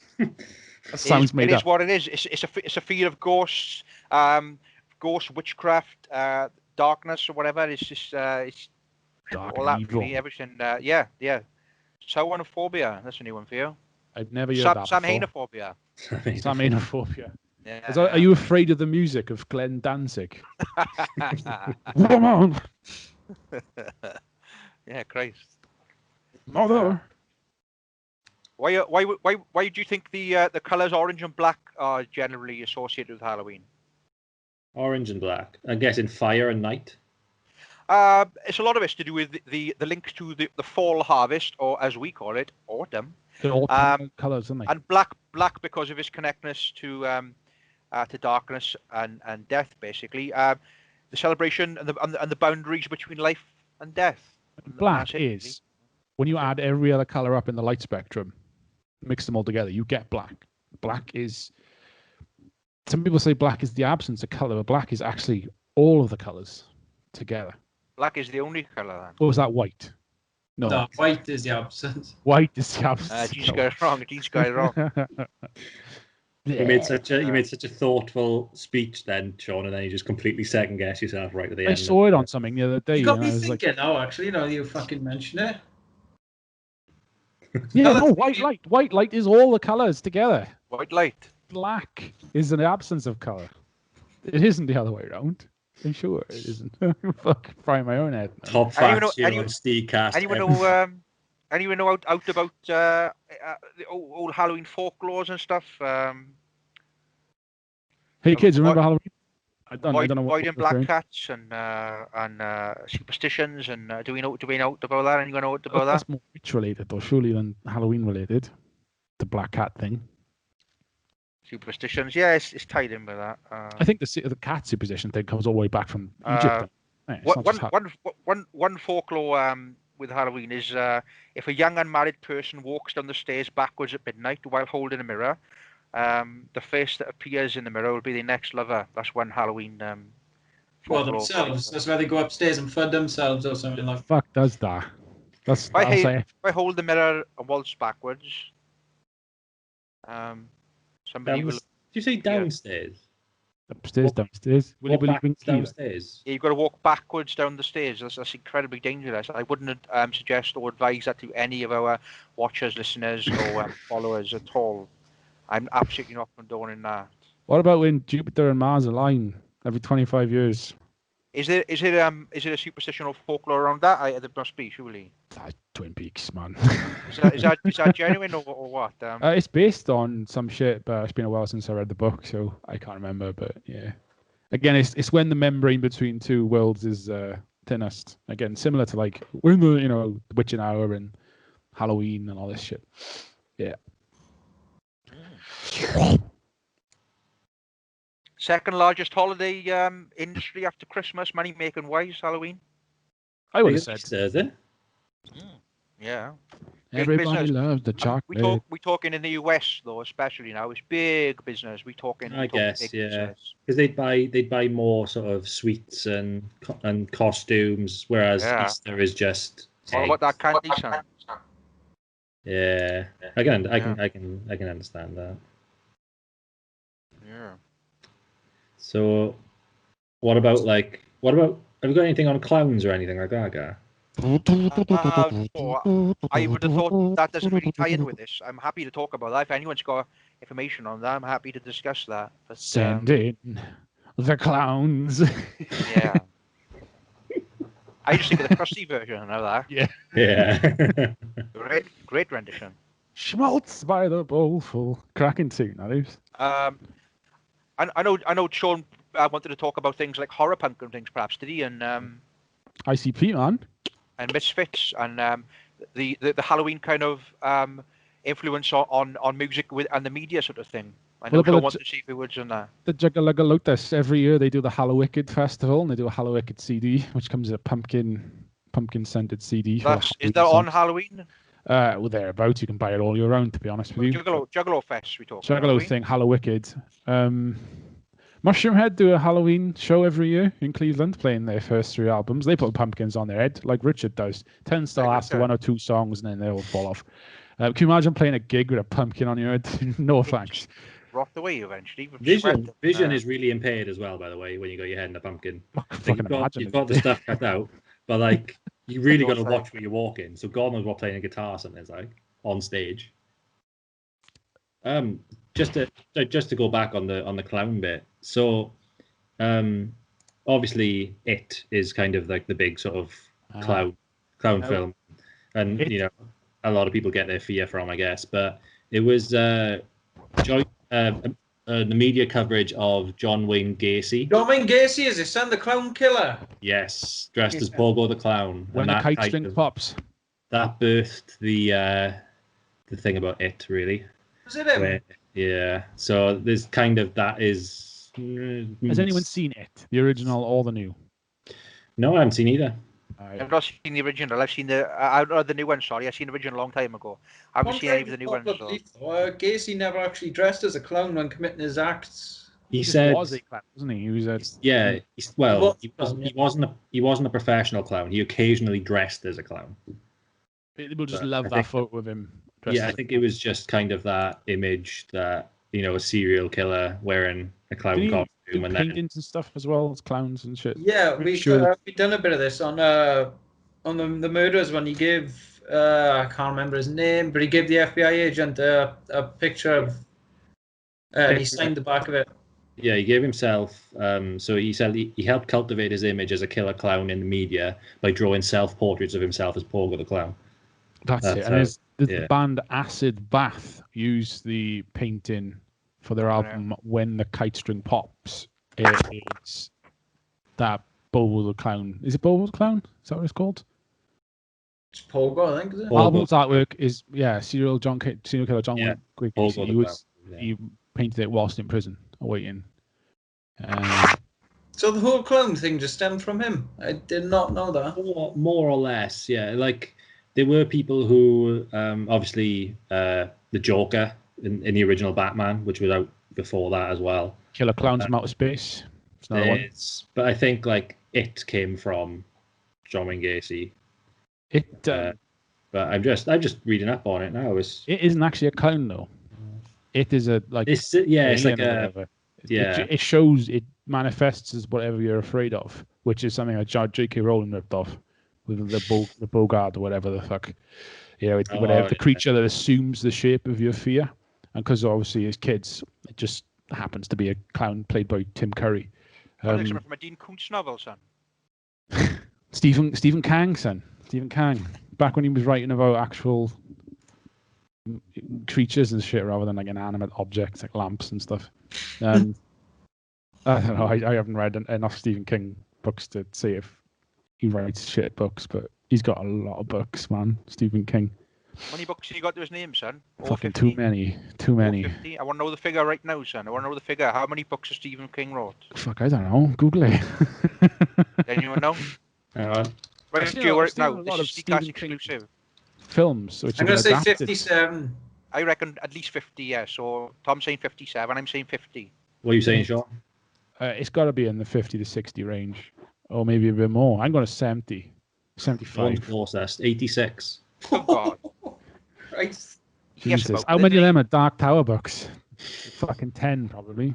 [SPEAKER 3] That sounds made
[SPEAKER 1] it
[SPEAKER 3] up.
[SPEAKER 1] is what it is. It's a fear of ghosts, ghost witchcraft, darkness or whatever. It's just it's
[SPEAKER 3] Dark
[SPEAKER 1] all
[SPEAKER 3] and
[SPEAKER 1] that
[SPEAKER 3] evil.
[SPEAKER 1] really. Everything. Yeah. Samhainophobia. That's a new one for you.
[SPEAKER 3] I'd never heard that before.
[SPEAKER 1] Samhainophobia.
[SPEAKER 3] Samhainophobia.
[SPEAKER 1] Yeah.
[SPEAKER 3] Are you afraid of the music of Glenn Danzig? Come on,
[SPEAKER 1] Yeah, Christ.
[SPEAKER 3] mother.
[SPEAKER 1] Why do you think the colours orange and black are generally associated with Halloween?
[SPEAKER 2] Orange and black. I'm guessing fire and night.
[SPEAKER 1] It's a lot of it's to do with the link to the fall harvest, or as we call it, autumn.
[SPEAKER 3] They're all colours, aren't they?
[SPEAKER 1] And black because of its connectedness to darkness and death, basically. The celebration and the boundaries between life and death.
[SPEAKER 3] Black is when you add every other colour up in the light spectrum, mix them all together, you get black. Black is. Some people say black is the absence of colour, but black is actually all of the colours together.
[SPEAKER 1] Black is the only colour, then.
[SPEAKER 3] Or was that white? No,
[SPEAKER 4] white is the absence.
[SPEAKER 3] White is the absence.
[SPEAKER 1] He's got it wrong. He's got it wrong.
[SPEAKER 2] You made such a thoughtful speech then, Sean, and then you just completely second guess yourself right at the end.
[SPEAKER 3] I saw it on something the other day.
[SPEAKER 4] You got
[SPEAKER 3] and
[SPEAKER 4] me
[SPEAKER 3] I was
[SPEAKER 4] thinking now, actually, now you fucking mention it.
[SPEAKER 3] Yeah, no, white light. White light is all the colours together.
[SPEAKER 1] White light.
[SPEAKER 3] Black is an absence of colour. It isn't the other way around. I'm sure it isn't. Fuck, frying my own head.
[SPEAKER 2] Top facts here on SteegCast.
[SPEAKER 1] Anyone know out about the old Halloween folklores and stuff?
[SPEAKER 3] Hey kids, remember Halloween? I don't know what
[SPEAKER 1] Void and black cats and superstitions and do we know about that? Anyone know about that?
[SPEAKER 3] That's more witch related though, surely, than Halloween related. The black cat thing.
[SPEAKER 1] Superstitions, yeah, it's tied in with that.
[SPEAKER 3] I think the cat superstition thing comes all the way back from Egypt.
[SPEAKER 1] One folklore with Halloween is if a young unmarried person walks down the stairs backwards at midnight while holding a mirror, the face that appears in the mirror will be their next lover. That's one Halloween.
[SPEAKER 4] Well, themselves. That's why they go upstairs and flood themselves or something like that.
[SPEAKER 3] Fuck does that? That's
[SPEAKER 1] if I hold the mirror and waltz backwards, somebody will.
[SPEAKER 2] Did you say downstairs?
[SPEAKER 3] Upstairs, downstairs. Will you
[SPEAKER 2] downstairs?
[SPEAKER 1] Yeah, you've got to walk backwards down the stairs. That's incredibly dangerous. I wouldn't suggest or advise that to any of our watchers, listeners, or followers at all. I'm absolutely not condoning that.
[SPEAKER 3] What about when Jupiter and Mars align every 25 years?
[SPEAKER 1] Is it a superstition or folklore around that? There must be, surely.
[SPEAKER 3] Twin Peaks, man.
[SPEAKER 1] is that genuine or what?
[SPEAKER 3] It's based on some shit, but it's been a while since I read the book, so I can't remember. But yeah, again, it's when the membrane between two worlds is thinnest. Again, similar to like when the witching hour and Halloween and all this shit. Yeah.
[SPEAKER 1] Second largest holiday industry after Christmas, money making wise, Halloween.
[SPEAKER 3] I would have said.
[SPEAKER 1] Yeah.
[SPEAKER 3] Everybody loves the chocolate.
[SPEAKER 1] We talking in the US though, especially now. It's big business. We talking.
[SPEAKER 2] I guess, yeah, because they'd buy more sort of sweets and costumes, whereas Easter is just.
[SPEAKER 1] What about that candy, son?
[SPEAKER 2] Yeah, I can understand that.
[SPEAKER 1] Yeah.
[SPEAKER 2] So, what about have you got anything on clowns or anything like that, guy?
[SPEAKER 1] I would have thought that doesn't really tie in with this. I'm happy to talk about that. If anyone's got information on that, I'm happy to discuss that. But,
[SPEAKER 3] send in the clowns.
[SPEAKER 1] Yeah. I just think of the crusty version of that.
[SPEAKER 3] Yeah.
[SPEAKER 2] Yeah.
[SPEAKER 1] Great rendition.
[SPEAKER 3] Schmaltz by the bowlful. Cracking tune, that is.
[SPEAKER 1] I know Sean wanted to talk about things like horror punk and things, perhaps, did he? And
[SPEAKER 3] ICP, man.
[SPEAKER 1] And Misfits and the Halloween kind of influence on music and the media sort of thing. I know Sean wants to see if he would on that.
[SPEAKER 3] The Juggalagotas, every year they do the Hallowicked festival and they do a Hallowicked CD, which comes in a pumpkin scented CD.
[SPEAKER 1] Is that on Halloween?
[SPEAKER 3] Well, thereabouts. You can buy it all year round, to be honest with you.
[SPEAKER 1] Juggalo Fest, we talk.
[SPEAKER 3] Juggalo thing, Hallowicked. Mushroomhead do a Halloween show every year in Cleveland, playing their first 3 albums. They put pumpkins on their head, like Richard does. Tends to last 1 or 2 songs, and then they all fall off. Can you imagine playing a gig with a pumpkin on your head? No thanks.
[SPEAKER 1] Rocked away eventually.
[SPEAKER 2] Vision is really impaired as well, by the way, when you got your head in a pumpkin. You've got the stuff cut out, but like you really got to watch where you're walking. So God knows what playing a guitar something's like on stage. Just to go back on the clown bit. So, obviously, It is kind of like the big sort of clown film, and you know, a lot of people get their fear from, I guess. But it was the media coverage of John Wayne Gacy.
[SPEAKER 4] John Wayne Gacy is his son, the clown killer.
[SPEAKER 2] Yes, dressed as Pogo the Clown.
[SPEAKER 3] When the kite string pops. That
[SPEAKER 2] birthed the thing about It, really.
[SPEAKER 4] Was it him?
[SPEAKER 2] Yeah. So there's kind of that is.
[SPEAKER 3] Has anyone seen It, the original or the new?
[SPEAKER 2] No, I haven't seen either.
[SPEAKER 1] I've not seen the original. I've seen the new one. Sorry, I've seen the original a long time ago. I haven't seen any of the new ones.
[SPEAKER 4] Gacy never actually dressed as a clown when committing his acts.
[SPEAKER 2] He said,
[SPEAKER 3] was a clown, wasn't he? He was a
[SPEAKER 2] he wasn't a professional clown. He occasionally dressed as a clown.
[SPEAKER 3] People just love that photo of him.
[SPEAKER 2] Yeah, I think it was just kind of that image that, you know, a serial killer wearing a clown costume and
[SPEAKER 3] paintings and stuff as well as clowns and shit.
[SPEAKER 4] Yeah, we've done a bit of this on the murders when he gave I can't remember his name, but he gave the FBI agent a picture of and he signed the back of it.
[SPEAKER 2] Yeah, he gave himself. So he said he helped cultivate his image as a killer clown in the media by drawing self-portraits of himself as Pogo the Clown.
[SPEAKER 3] That's it. And the band Acid Bath used the painting for their album When the Kite String Pops. It's that Bobo the Clown. Is it Bobo the Clown? Is that what it's called?
[SPEAKER 4] It's Pogo, I think. Is it?
[SPEAKER 3] Album's artwork is serial killer John Wayne Gacy. He painted it whilst in prison, awaiting.
[SPEAKER 4] So the whole clown thing just stemmed from him. I did not know that.
[SPEAKER 2] More or less, yeah. Like there were people who, obviously, the Joker in the original Batman, which was out before that as well.
[SPEAKER 3] Killer Clowns from Outer Space. It's another one.
[SPEAKER 2] But I think like It came from John Wayne Gacy. But I'm just reading up on it now. It
[SPEAKER 3] isn't actually a clown though. It is a like.
[SPEAKER 2] It's like a. Yeah.
[SPEAKER 3] It shows, it manifests as whatever you're afraid of, which is something that J.K. Rowling ripped off with the Bogart or whatever the fuck. You know, the creature that assumes the shape of your fear. And because obviously as kids, it just happens to be a clown played by Tim Curry.
[SPEAKER 1] From a Dean Koontz novel, son.
[SPEAKER 3] Stephen Kang, son. Stephen Kang. Back when he was writing about actual creatures and shit rather than like inanimate objects like lamps and stuff. I don't know. I haven't read enough Stephen King books to see if he writes shit books, but he's got a lot of books, man. Stephen King.
[SPEAKER 1] How many books have you got to his name, son?
[SPEAKER 3] Fucking too many. Too many.
[SPEAKER 1] 50? I want to know the figure right now, son. I want to know the figure. How many books has Stephen King wrote?
[SPEAKER 3] Fuck, I don't know. Google it.
[SPEAKER 1] Anyone know? Right, do it now. This is SteegCast exclusive.
[SPEAKER 3] Films. Which
[SPEAKER 4] I'm going to say 57.
[SPEAKER 1] I reckon at least 50, yeah. So Tom's saying 57, I'm saying 50.
[SPEAKER 2] What are you saying, Sean?
[SPEAKER 3] It's got to be in the 50 to 60 range. Or maybe a bit more. I'm going to 70. 75.
[SPEAKER 2] Closest. 86.
[SPEAKER 1] Oh, God.
[SPEAKER 4] Right.
[SPEAKER 3] Jesus. How many of them are Dark Tower books? Fucking 10, probably.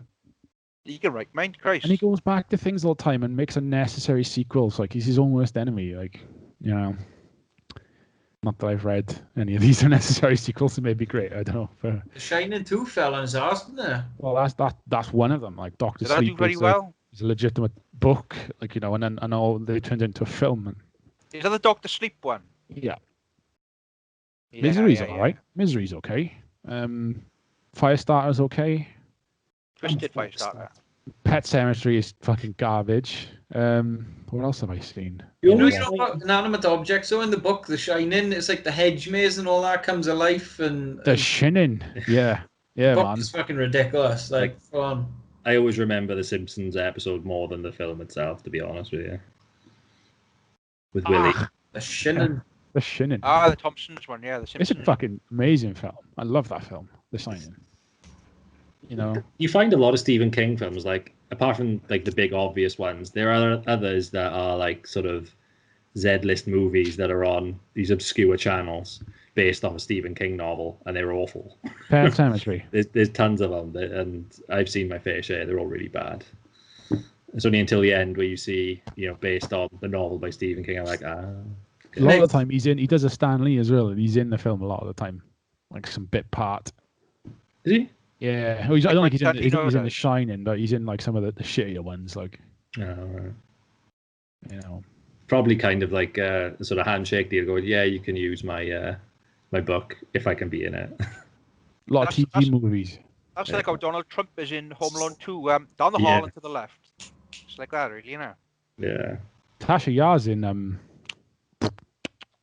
[SPEAKER 1] You can write, mind Christ.
[SPEAKER 3] And he goes back to things all the time and makes unnecessary sequels. Like, he's his own worst enemy. Like, you know. Not that I've read any of these unnecessary sequels. It may be great. I don't know. The
[SPEAKER 4] Shining 2 fell on his arse, didn't it?
[SPEAKER 3] Well, that's one of them. Like Doctor
[SPEAKER 1] Did
[SPEAKER 3] Sleep
[SPEAKER 1] that do very well?
[SPEAKER 3] It's a legitimate book. Like, you know, and all they turned into a film. And...
[SPEAKER 1] Is that the Doctor Sleep one?
[SPEAKER 3] Yeah. Misery's alright. Misery's okay. Firestarter's okay.
[SPEAKER 1] Twisted Firestarter.
[SPEAKER 3] Pet Sematary is fucking garbage. What else have I seen?
[SPEAKER 4] You know about inanimate objects. So in the book, The Shining, it's like the hedge maze and all that comes alive. And
[SPEAKER 3] The Shining, yeah,
[SPEAKER 4] the book
[SPEAKER 3] man.
[SPEAKER 4] is fucking ridiculous. Like, fun.
[SPEAKER 2] I always remember the Simpsons episode more than the film itself, to be honest with you. With Willie.
[SPEAKER 4] The Shining.
[SPEAKER 3] The Shining.
[SPEAKER 1] The Thompsons one, yeah. The Simpsons.
[SPEAKER 3] It's a fucking amazing film. I love that film, The Shining. You know,
[SPEAKER 2] you find a lot of Stephen King films, like apart from like the big obvious ones, there are others that are like sort of Z-list movies that are on these obscure channels. based off a Stephen King novel, and they're awful.
[SPEAKER 3] Pet Cemetery.
[SPEAKER 2] There's tons of them, and I've seen my fair share. They're all really bad. It's only until the end where you see, based on the novel by Stephen King, I'm like,
[SPEAKER 3] A lot of the time he does a Stan Lee as well, and he's in the film a lot of the time, like some bit part.
[SPEAKER 2] Is he?
[SPEAKER 3] Yeah, I don't think he's in The Shining, but he's in like some of the shittier ones, like.
[SPEAKER 2] Right. Probably kind of like a sort of handshake deal. Going, yeah, you can use my my book if I can be in it.
[SPEAKER 3] A lot of TV movies.
[SPEAKER 1] That's like how Donald Trump is in Home Alone 2, down the hall and to the left. It's like that, really,
[SPEAKER 2] Yeah.
[SPEAKER 3] Tasha Yar's in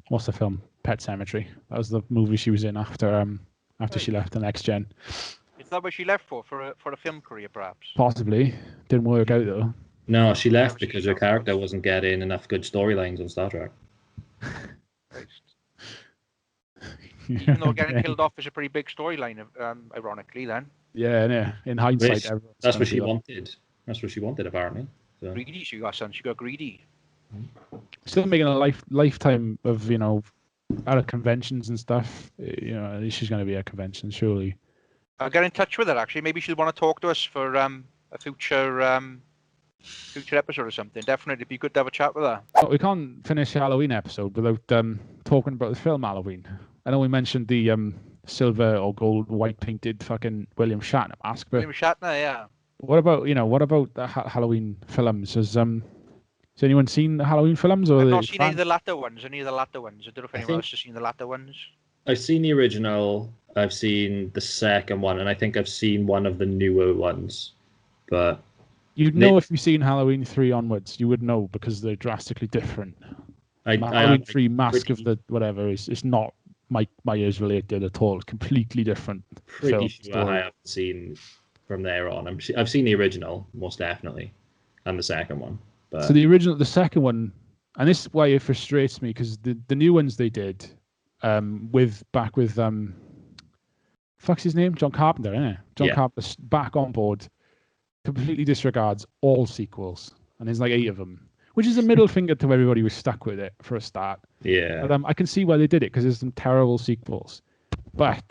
[SPEAKER 3] what's the film? Pet Cemetery. That was the movie she was in after she left the Next Gen.
[SPEAKER 1] Is that what she left for a film career, perhaps?
[SPEAKER 3] Possibly. Didn't work out though.
[SPEAKER 2] No, she left because her character wasn't getting enough good storylines on Star Trek.
[SPEAKER 1] Even though getting killed off is a pretty big storyline, ironically, then.
[SPEAKER 3] Yeah, in hindsight.
[SPEAKER 2] That's what she wanted. That's what she wanted, apparently. So.
[SPEAKER 1] Greedy, she got greedy.
[SPEAKER 3] Still making a lifetime of, out of conventions and stuff. At least she's going to be at conventions, surely.
[SPEAKER 1] I'll get in touch with her, actually. Maybe she'll want to talk to us for a future episode or something. Definitely, it'd be good to have a chat with her.
[SPEAKER 3] But we can't finish the Halloween episode without talking about the film Halloween. I know we mentioned the silver or gold, white painted fucking William Shatner mask, but
[SPEAKER 1] William Shatner, yeah.
[SPEAKER 3] What about the Halloween films? Has anyone seen the Halloween films? Or
[SPEAKER 1] I've not seen any of the latter ones. I don't know if anyone else has seen the latter ones.
[SPEAKER 2] I've seen the original. I've seen the second one, and I think I've seen one of the newer ones. But
[SPEAKER 3] you'd know if you've seen Halloween 3 onwards. You would know because they're drastically different. Halloween 3 Mask of the whatever is not Mike Myers related at all. It's completely different.
[SPEAKER 2] Pretty sure I haven't seen from there on. I've seen the original most definitely, and the second one. But... So
[SPEAKER 3] the second one, and this is why it frustrates me because the new ones they did, with fuck's his name, John Carpenter, isn't it? John Carpenter's back on board, completely disregards all sequels, and there's like 8 of them, which is a middle finger to everybody who was stuck with it for a start.
[SPEAKER 2] Yeah.
[SPEAKER 3] But, I can see why they did it because there's some terrible sequels, but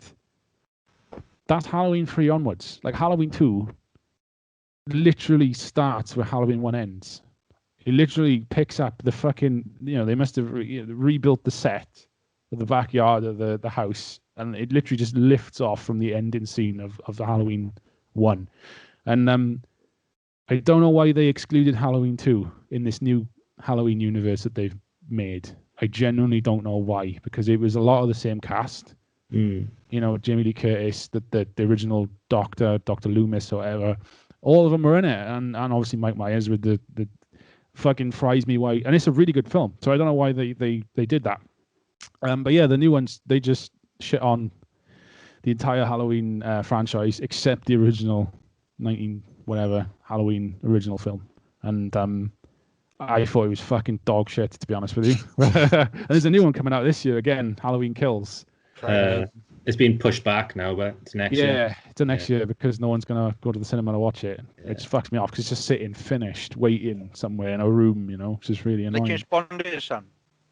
[SPEAKER 3] that's Halloween 3 onwards. Like Halloween 2 literally starts where Halloween 1 ends. It literally picks up the fucking, they must have rebuilt the set of the backyard of the house, and it literally just lifts off from the ending scene of the Halloween 1. And I don't know why they excluded Halloween 2 in this new Halloween universe that they've made. I genuinely don't know why, because it was a lot of the same cast. Jamie Lee Curtis, the original Dr. Loomis or whatever, all of them were in it, and obviously Mike Myers with the fucking fries me why, and it's a really good film. So I don't know why they did that. But yeah, the new ones, they just shit on the entire Halloween franchise except the original 19 whatever Halloween original film, and I thought it was fucking dog shit, to be honest with you. And there's a new one coming out this year again, Halloween Kills.
[SPEAKER 2] It's been pushed back now, but it's next year.
[SPEAKER 3] Yeah, it's next year because no one's gonna go to the cinema to watch it. It just fucks me off because it's just sitting finished, waiting somewhere in a room, which is really annoying.
[SPEAKER 1] Like James Bond is, son.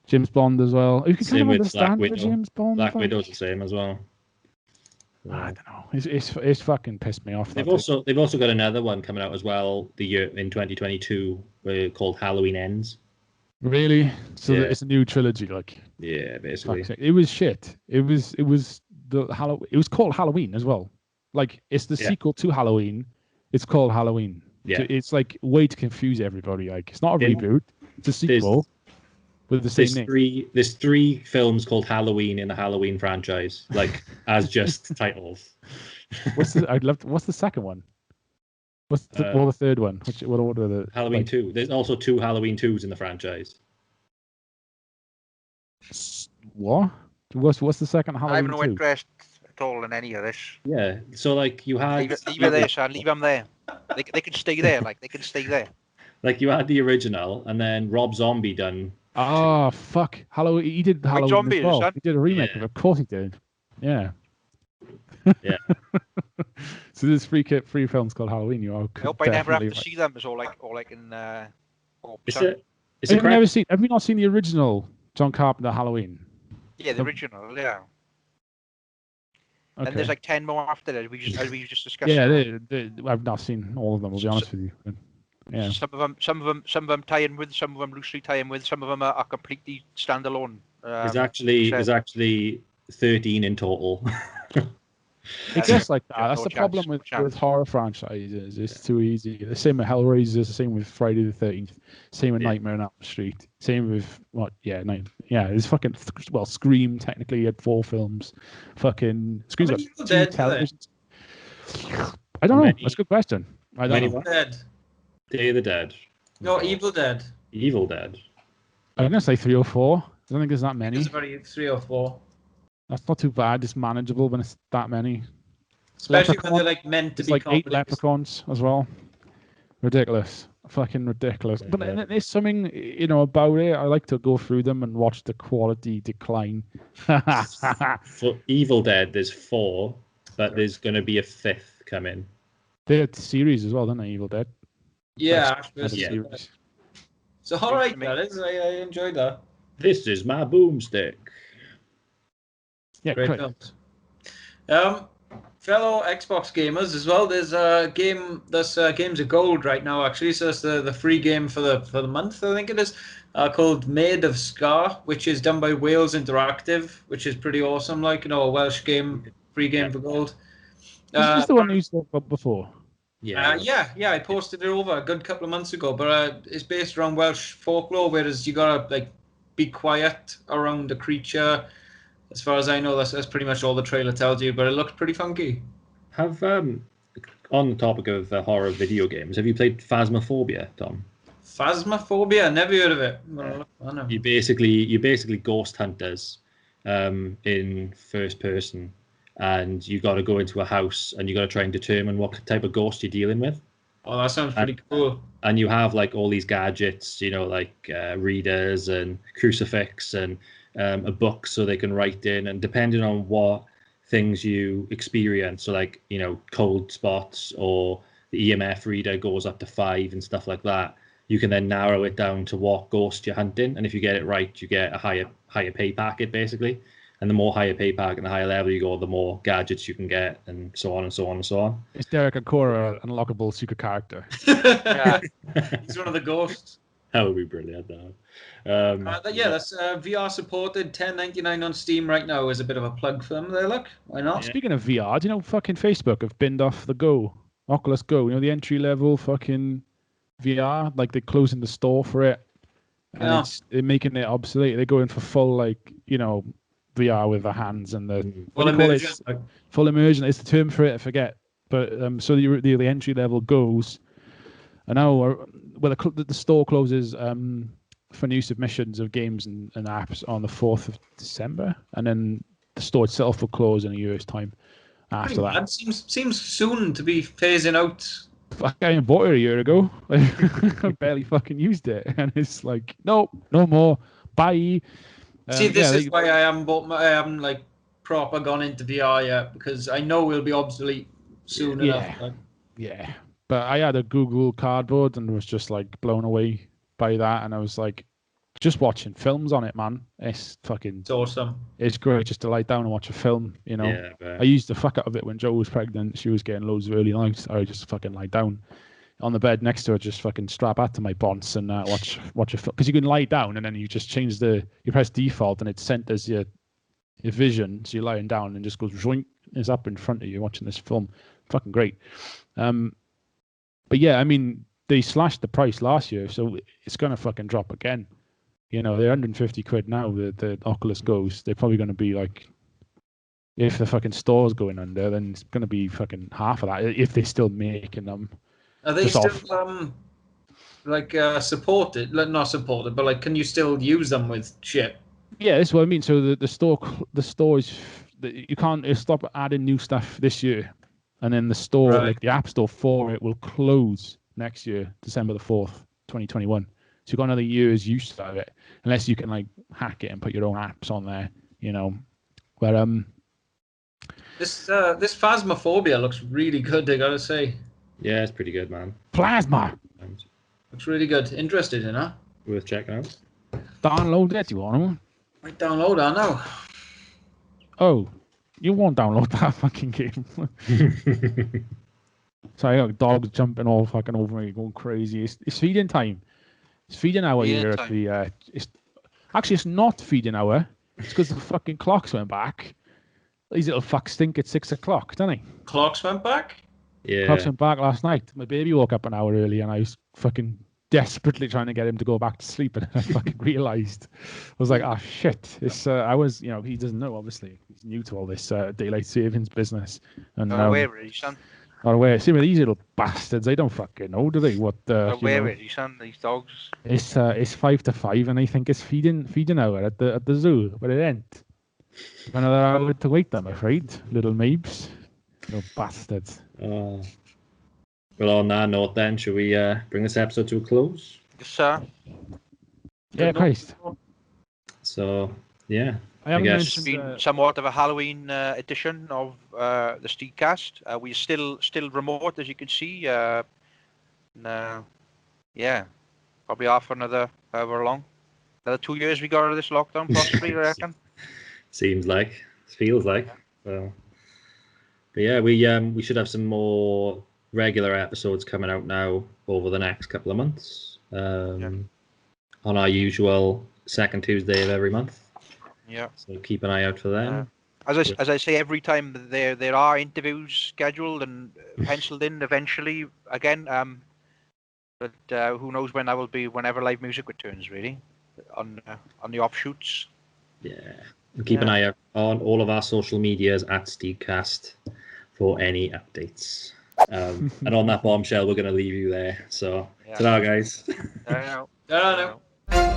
[SPEAKER 3] James Bond as well. You can
[SPEAKER 2] Same
[SPEAKER 3] kind of
[SPEAKER 2] with Black
[SPEAKER 3] understand
[SPEAKER 2] Widow.
[SPEAKER 3] the James Bond.
[SPEAKER 2] Black Widow's the same as well.
[SPEAKER 3] I don't know. It's fucking pissed me off.
[SPEAKER 2] They've also got another one coming out as well the year in 2022 called Halloween Ends.
[SPEAKER 3] Really? So
[SPEAKER 2] Yeah.
[SPEAKER 3] it's a new trilogy, like.
[SPEAKER 2] Yeah, basically.
[SPEAKER 3] It was shit. It was called Halloween as well. Like it's the sequel to Halloween. It's called Halloween.
[SPEAKER 2] Yeah.
[SPEAKER 3] So it's like way to confuse everybody. Like it's not a reboot. It's a sequel with the same name.
[SPEAKER 2] There's 3 films called Halloween in the Halloween franchise, like as just titles.
[SPEAKER 3] What's the second one? What's the third one? What are the
[SPEAKER 2] Halloween 2. There's also 2 Halloween 2s in the franchise.
[SPEAKER 3] What? What's the second Halloween?
[SPEAKER 1] I have no
[SPEAKER 3] 2?
[SPEAKER 1] interest at all in any of this.
[SPEAKER 2] Yeah. So like you had
[SPEAKER 1] Leave it there, son. Leave them there. They can stay there. Like they can stay there.
[SPEAKER 2] Like you had the original, and then Rob Zombie done.
[SPEAKER 3] Oh fuck! Halloween. He did Halloween
[SPEAKER 1] Zombie,
[SPEAKER 3] as well.
[SPEAKER 1] son.
[SPEAKER 3] He did a remake of it. Of course he did. Yeah.
[SPEAKER 2] Yeah.
[SPEAKER 3] So there's 3 films called Halloween. You are.
[SPEAKER 1] I hope I never have to see them. It's all like in.
[SPEAKER 3] Have you not seen the original John Carpenter Halloween?
[SPEAKER 1] Yeah, the original. Yeah.
[SPEAKER 3] Okay.
[SPEAKER 1] And there's like 10 more after that. As we just discussed.
[SPEAKER 3] Yeah, I've not seen all of them. I'll be honest with you. But, yeah.
[SPEAKER 1] Some of them tie in with, some of them loosely tie in with, some of them are completely standalone.
[SPEAKER 2] There's actually 13 in total.
[SPEAKER 3] It gets like that. That's the problem with horror franchises. It's too easy. The same with Hellraiser. The same with Friday the 13th. Same with Nightmare on Elm Street. Same with it's fucking Scream technically had 4 films. Fucking Scream's got 2 televisions. I don't know. That's a good question. I don't know.
[SPEAKER 4] Dead.
[SPEAKER 2] Day of the Dead.
[SPEAKER 4] No, Evil Dead.
[SPEAKER 2] Evil Dead.
[SPEAKER 3] I'm gonna say 3 or 4. I don't think there's that many.
[SPEAKER 4] There's about 3 or 4.
[SPEAKER 3] That's not too bad. It's manageable when it's that many.
[SPEAKER 4] Especially when they're like meant to be.
[SPEAKER 3] Like 8 leprechauns as well. Ridiculous. Fucking ridiculous. But there's something, about it. I like to go through them and watch the quality decline.
[SPEAKER 2] For Evil Dead, there's 4, but there's going to be a 5th coming.
[SPEAKER 3] They had series as well, don't they, Evil Dead?
[SPEAKER 4] Yeah. So all right,
[SPEAKER 1] that
[SPEAKER 4] is. I enjoyed that.
[SPEAKER 2] This is my boomstick.
[SPEAKER 3] Yeah,
[SPEAKER 4] great
[SPEAKER 3] correct.
[SPEAKER 4] films. Fellow Xbox gamers as well. There's a game. There's Games of Gold right now. Actually, so it's the free game for the month. I think it is called Made of Scar, which is done by Wales Interactive, which is pretty awesome. Like a Welsh game, free game for gold.
[SPEAKER 3] Is this the one you spoke about before?
[SPEAKER 2] Yeah.
[SPEAKER 4] I posted it over a good couple of months ago. But it's based around Welsh folklore, whereas you gotta be quiet around a creature. As far as I know, that's pretty much all the trailer tells you, but it looks pretty funky.
[SPEAKER 2] Have on the topic of horror video games, have you played Phasmophobia, Tom?
[SPEAKER 4] Phasmophobia? Never heard of it.
[SPEAKER 2] Yeah. You're basically ghost hunters in first person, and you got to go into a house and you got to try and determine what type of ghost you're dealing with.
[SPEAKER 4] Oh, that sounds pretty cool.
[SPEAKER 2] And you have all these gadgets, readers and crucifix and a book so they can write in, and depending on what things you experience, so cold spots or the EMF reader goes up to 5 and stuff like that, you can then narrow it down to what ghost you're hunting, and if you get it right, you get a higher pay packet basically, and the more higher pay packet and the higher level you go, the more gadgets you can get, and so on and so on and so on.
[SPEAKER 3] Is Derek Ancora an unlockable secret character?
[SPEAKER 4] Yeah. He's one of the ghosts.
[SPEAKER 2] That would be brilliant, though.
[SPEAKER 4] That's VR supported, $10.99 on Steam right now is a bit of a plug for them there, look. Why not?
[SPEAKER 3] Speaking of VR, do you know fucking Facebook have binned off the Oculus Go, the entry level fucking VR, they're closing the store for it. And they're making it obsolete. They're going for full VR with the hands and the
[SPEAKER 4] full immersion.
[SPEAKER 3] Full immersion is the term for it, I forget. But so the entry level goes, and now the store closes for new submissions of games and apps on the 4th of December, and then the store itself will close in a year's time after that.
[SPEAKER 4] That seems soon to be phasing out.
[SPEAKER 3] I bought it a year ago. I barely fucking used it, and it's nope, no more. Bye.
[SPEAKER 4] See, this is why I haven't proper gone into VR yet, because I know we'll be obsolete soon enough.
[SPEAKER 3] Yeah. But I had a Google Cardboard and was just blown away by that, and I was just watching films on it, man. It's
[SPEAKER 4] awesome.
[SPEAKER 3] It's great just to lie down and watch a film,
[SPEAKER 2] Yeah,
[SPEAKER 3] I used the fuck out of it when Jo was pregnant. She was getting loads of early nights. I would just fucking lie down on the bed next to her, just fucking strap out to my bonce and watch a film. Because you can lie down and then you just change you press default and it centers your vision. So you're lying down and just goes zoink. It's up in front of you watching this film. Fucking great. But yeah, I mean, they slashed the price last year, so it's gonna fucking drop again. They're 150 quid now. The Oculus Goes. They're probably gonna be if the fucking store's going under, then it's gonna be fucking half of that if they're still making them.
[SPEAKER 4] Are they still supported? Not supported, but can you still use them with shit?
[SPEAKER 3] Yeah, that's what I mean. So the store is you can't stop adding new stuff this year. And then the store, the App Store for it, will close next year, December the 4th, 2021. So you've got another year's use out of it, unless you can hack it and put your own apps on there, But
[SPEAKER 4] this Phasmophobia looks really good, I gotta say.
[SPEAKER 2] Yeah, it's pretty good, man.
[SPEAKER 3] Plasma
[SPEAKER 4] looks really good. Interested in that?
[SPEAKER 2] Worth checking out.
[SPEAKER 3] Download it, you want to?
[SPEAKER 4] Might download that now.
[SPEAKER 3] Oh, You won't download that fucking game. So I got dogs jumping all fucking over me, going crazy. It's feeding time. It's feeding hour
[SPEAKER 1] Feeding
[SPEAKER 3] here
[SPEAKER 1] time.
[SPEAKER 3] at the. It's not feeding hour. It's because the fucking clocks went back. These little fucks think it's 6 o'clock, don't they?
[SPEAKER 4] Clocks went back?
[SPEAKER 2] Yeah.
[SPEAKER 3] Clocks went back last night. My baby woke up an hour early, and I was fucking desperately trying to get him to go back to sleep, and I fucking realised. I was like, oh shit! It's I was, he doesn't know. Obviously, he's new to all this daylight savings business, and
[SPEAKER 1] Where is he, son?
[SPEAKER 3] not aware. See, with these little bastards, they don't fucking know, do they? What
[SPEAKER 1] Where is he, son? These dogs.
[SPEAKER 3] It's 5 to 5, and I think it's feeding hour at the zoo, but it ain't. Another hour to wait, I'm afraid. Little Mabes, little bastards.
[SPEAKER 2] Well, on that note, then, should we bring this episode to a close?
[SPEAKER 1] Yes, sir.
[SPEAKER 3] Yeah, Christ.
[SPEAKER 2] So, yeah.
[SPEAKER 3] I haven't
[SPEAKER 2] guess-
[SPEAKER 1] It's
[SPEAKER 3] mentioned.
[SPEAKER 1] been somewhat of a Halloween edition of the SteegCast. We're still remote, as you can see. Yeah, probably off for another however long. Another 2 years we got out of this lockdown, possibly, I reckon.
[SPEAKER 2] Seems like, feels like. So, but yeah, we should have some more regular episodes coming out now over the next couple of months. On our usual second Tuesday of every month.
[SPEAKER 1] Yeah.
[SPEAKER 2] So keep an eye out for them.
[SPEAKER 1] As I say every time, there are interviews scheduled and penciled in eventually again. But who knows when that will be? Whenever live music returns, really, on the offshoots.
[SPEAKER 2] Yeah. And keep an eye out on all of our social medias at SteegCast for any updates. And on that bombshell, we're going to leave you there. So, ta-ra, guys.
[SPEAKER 1] I know.
[SPEAKER 4] I don't know.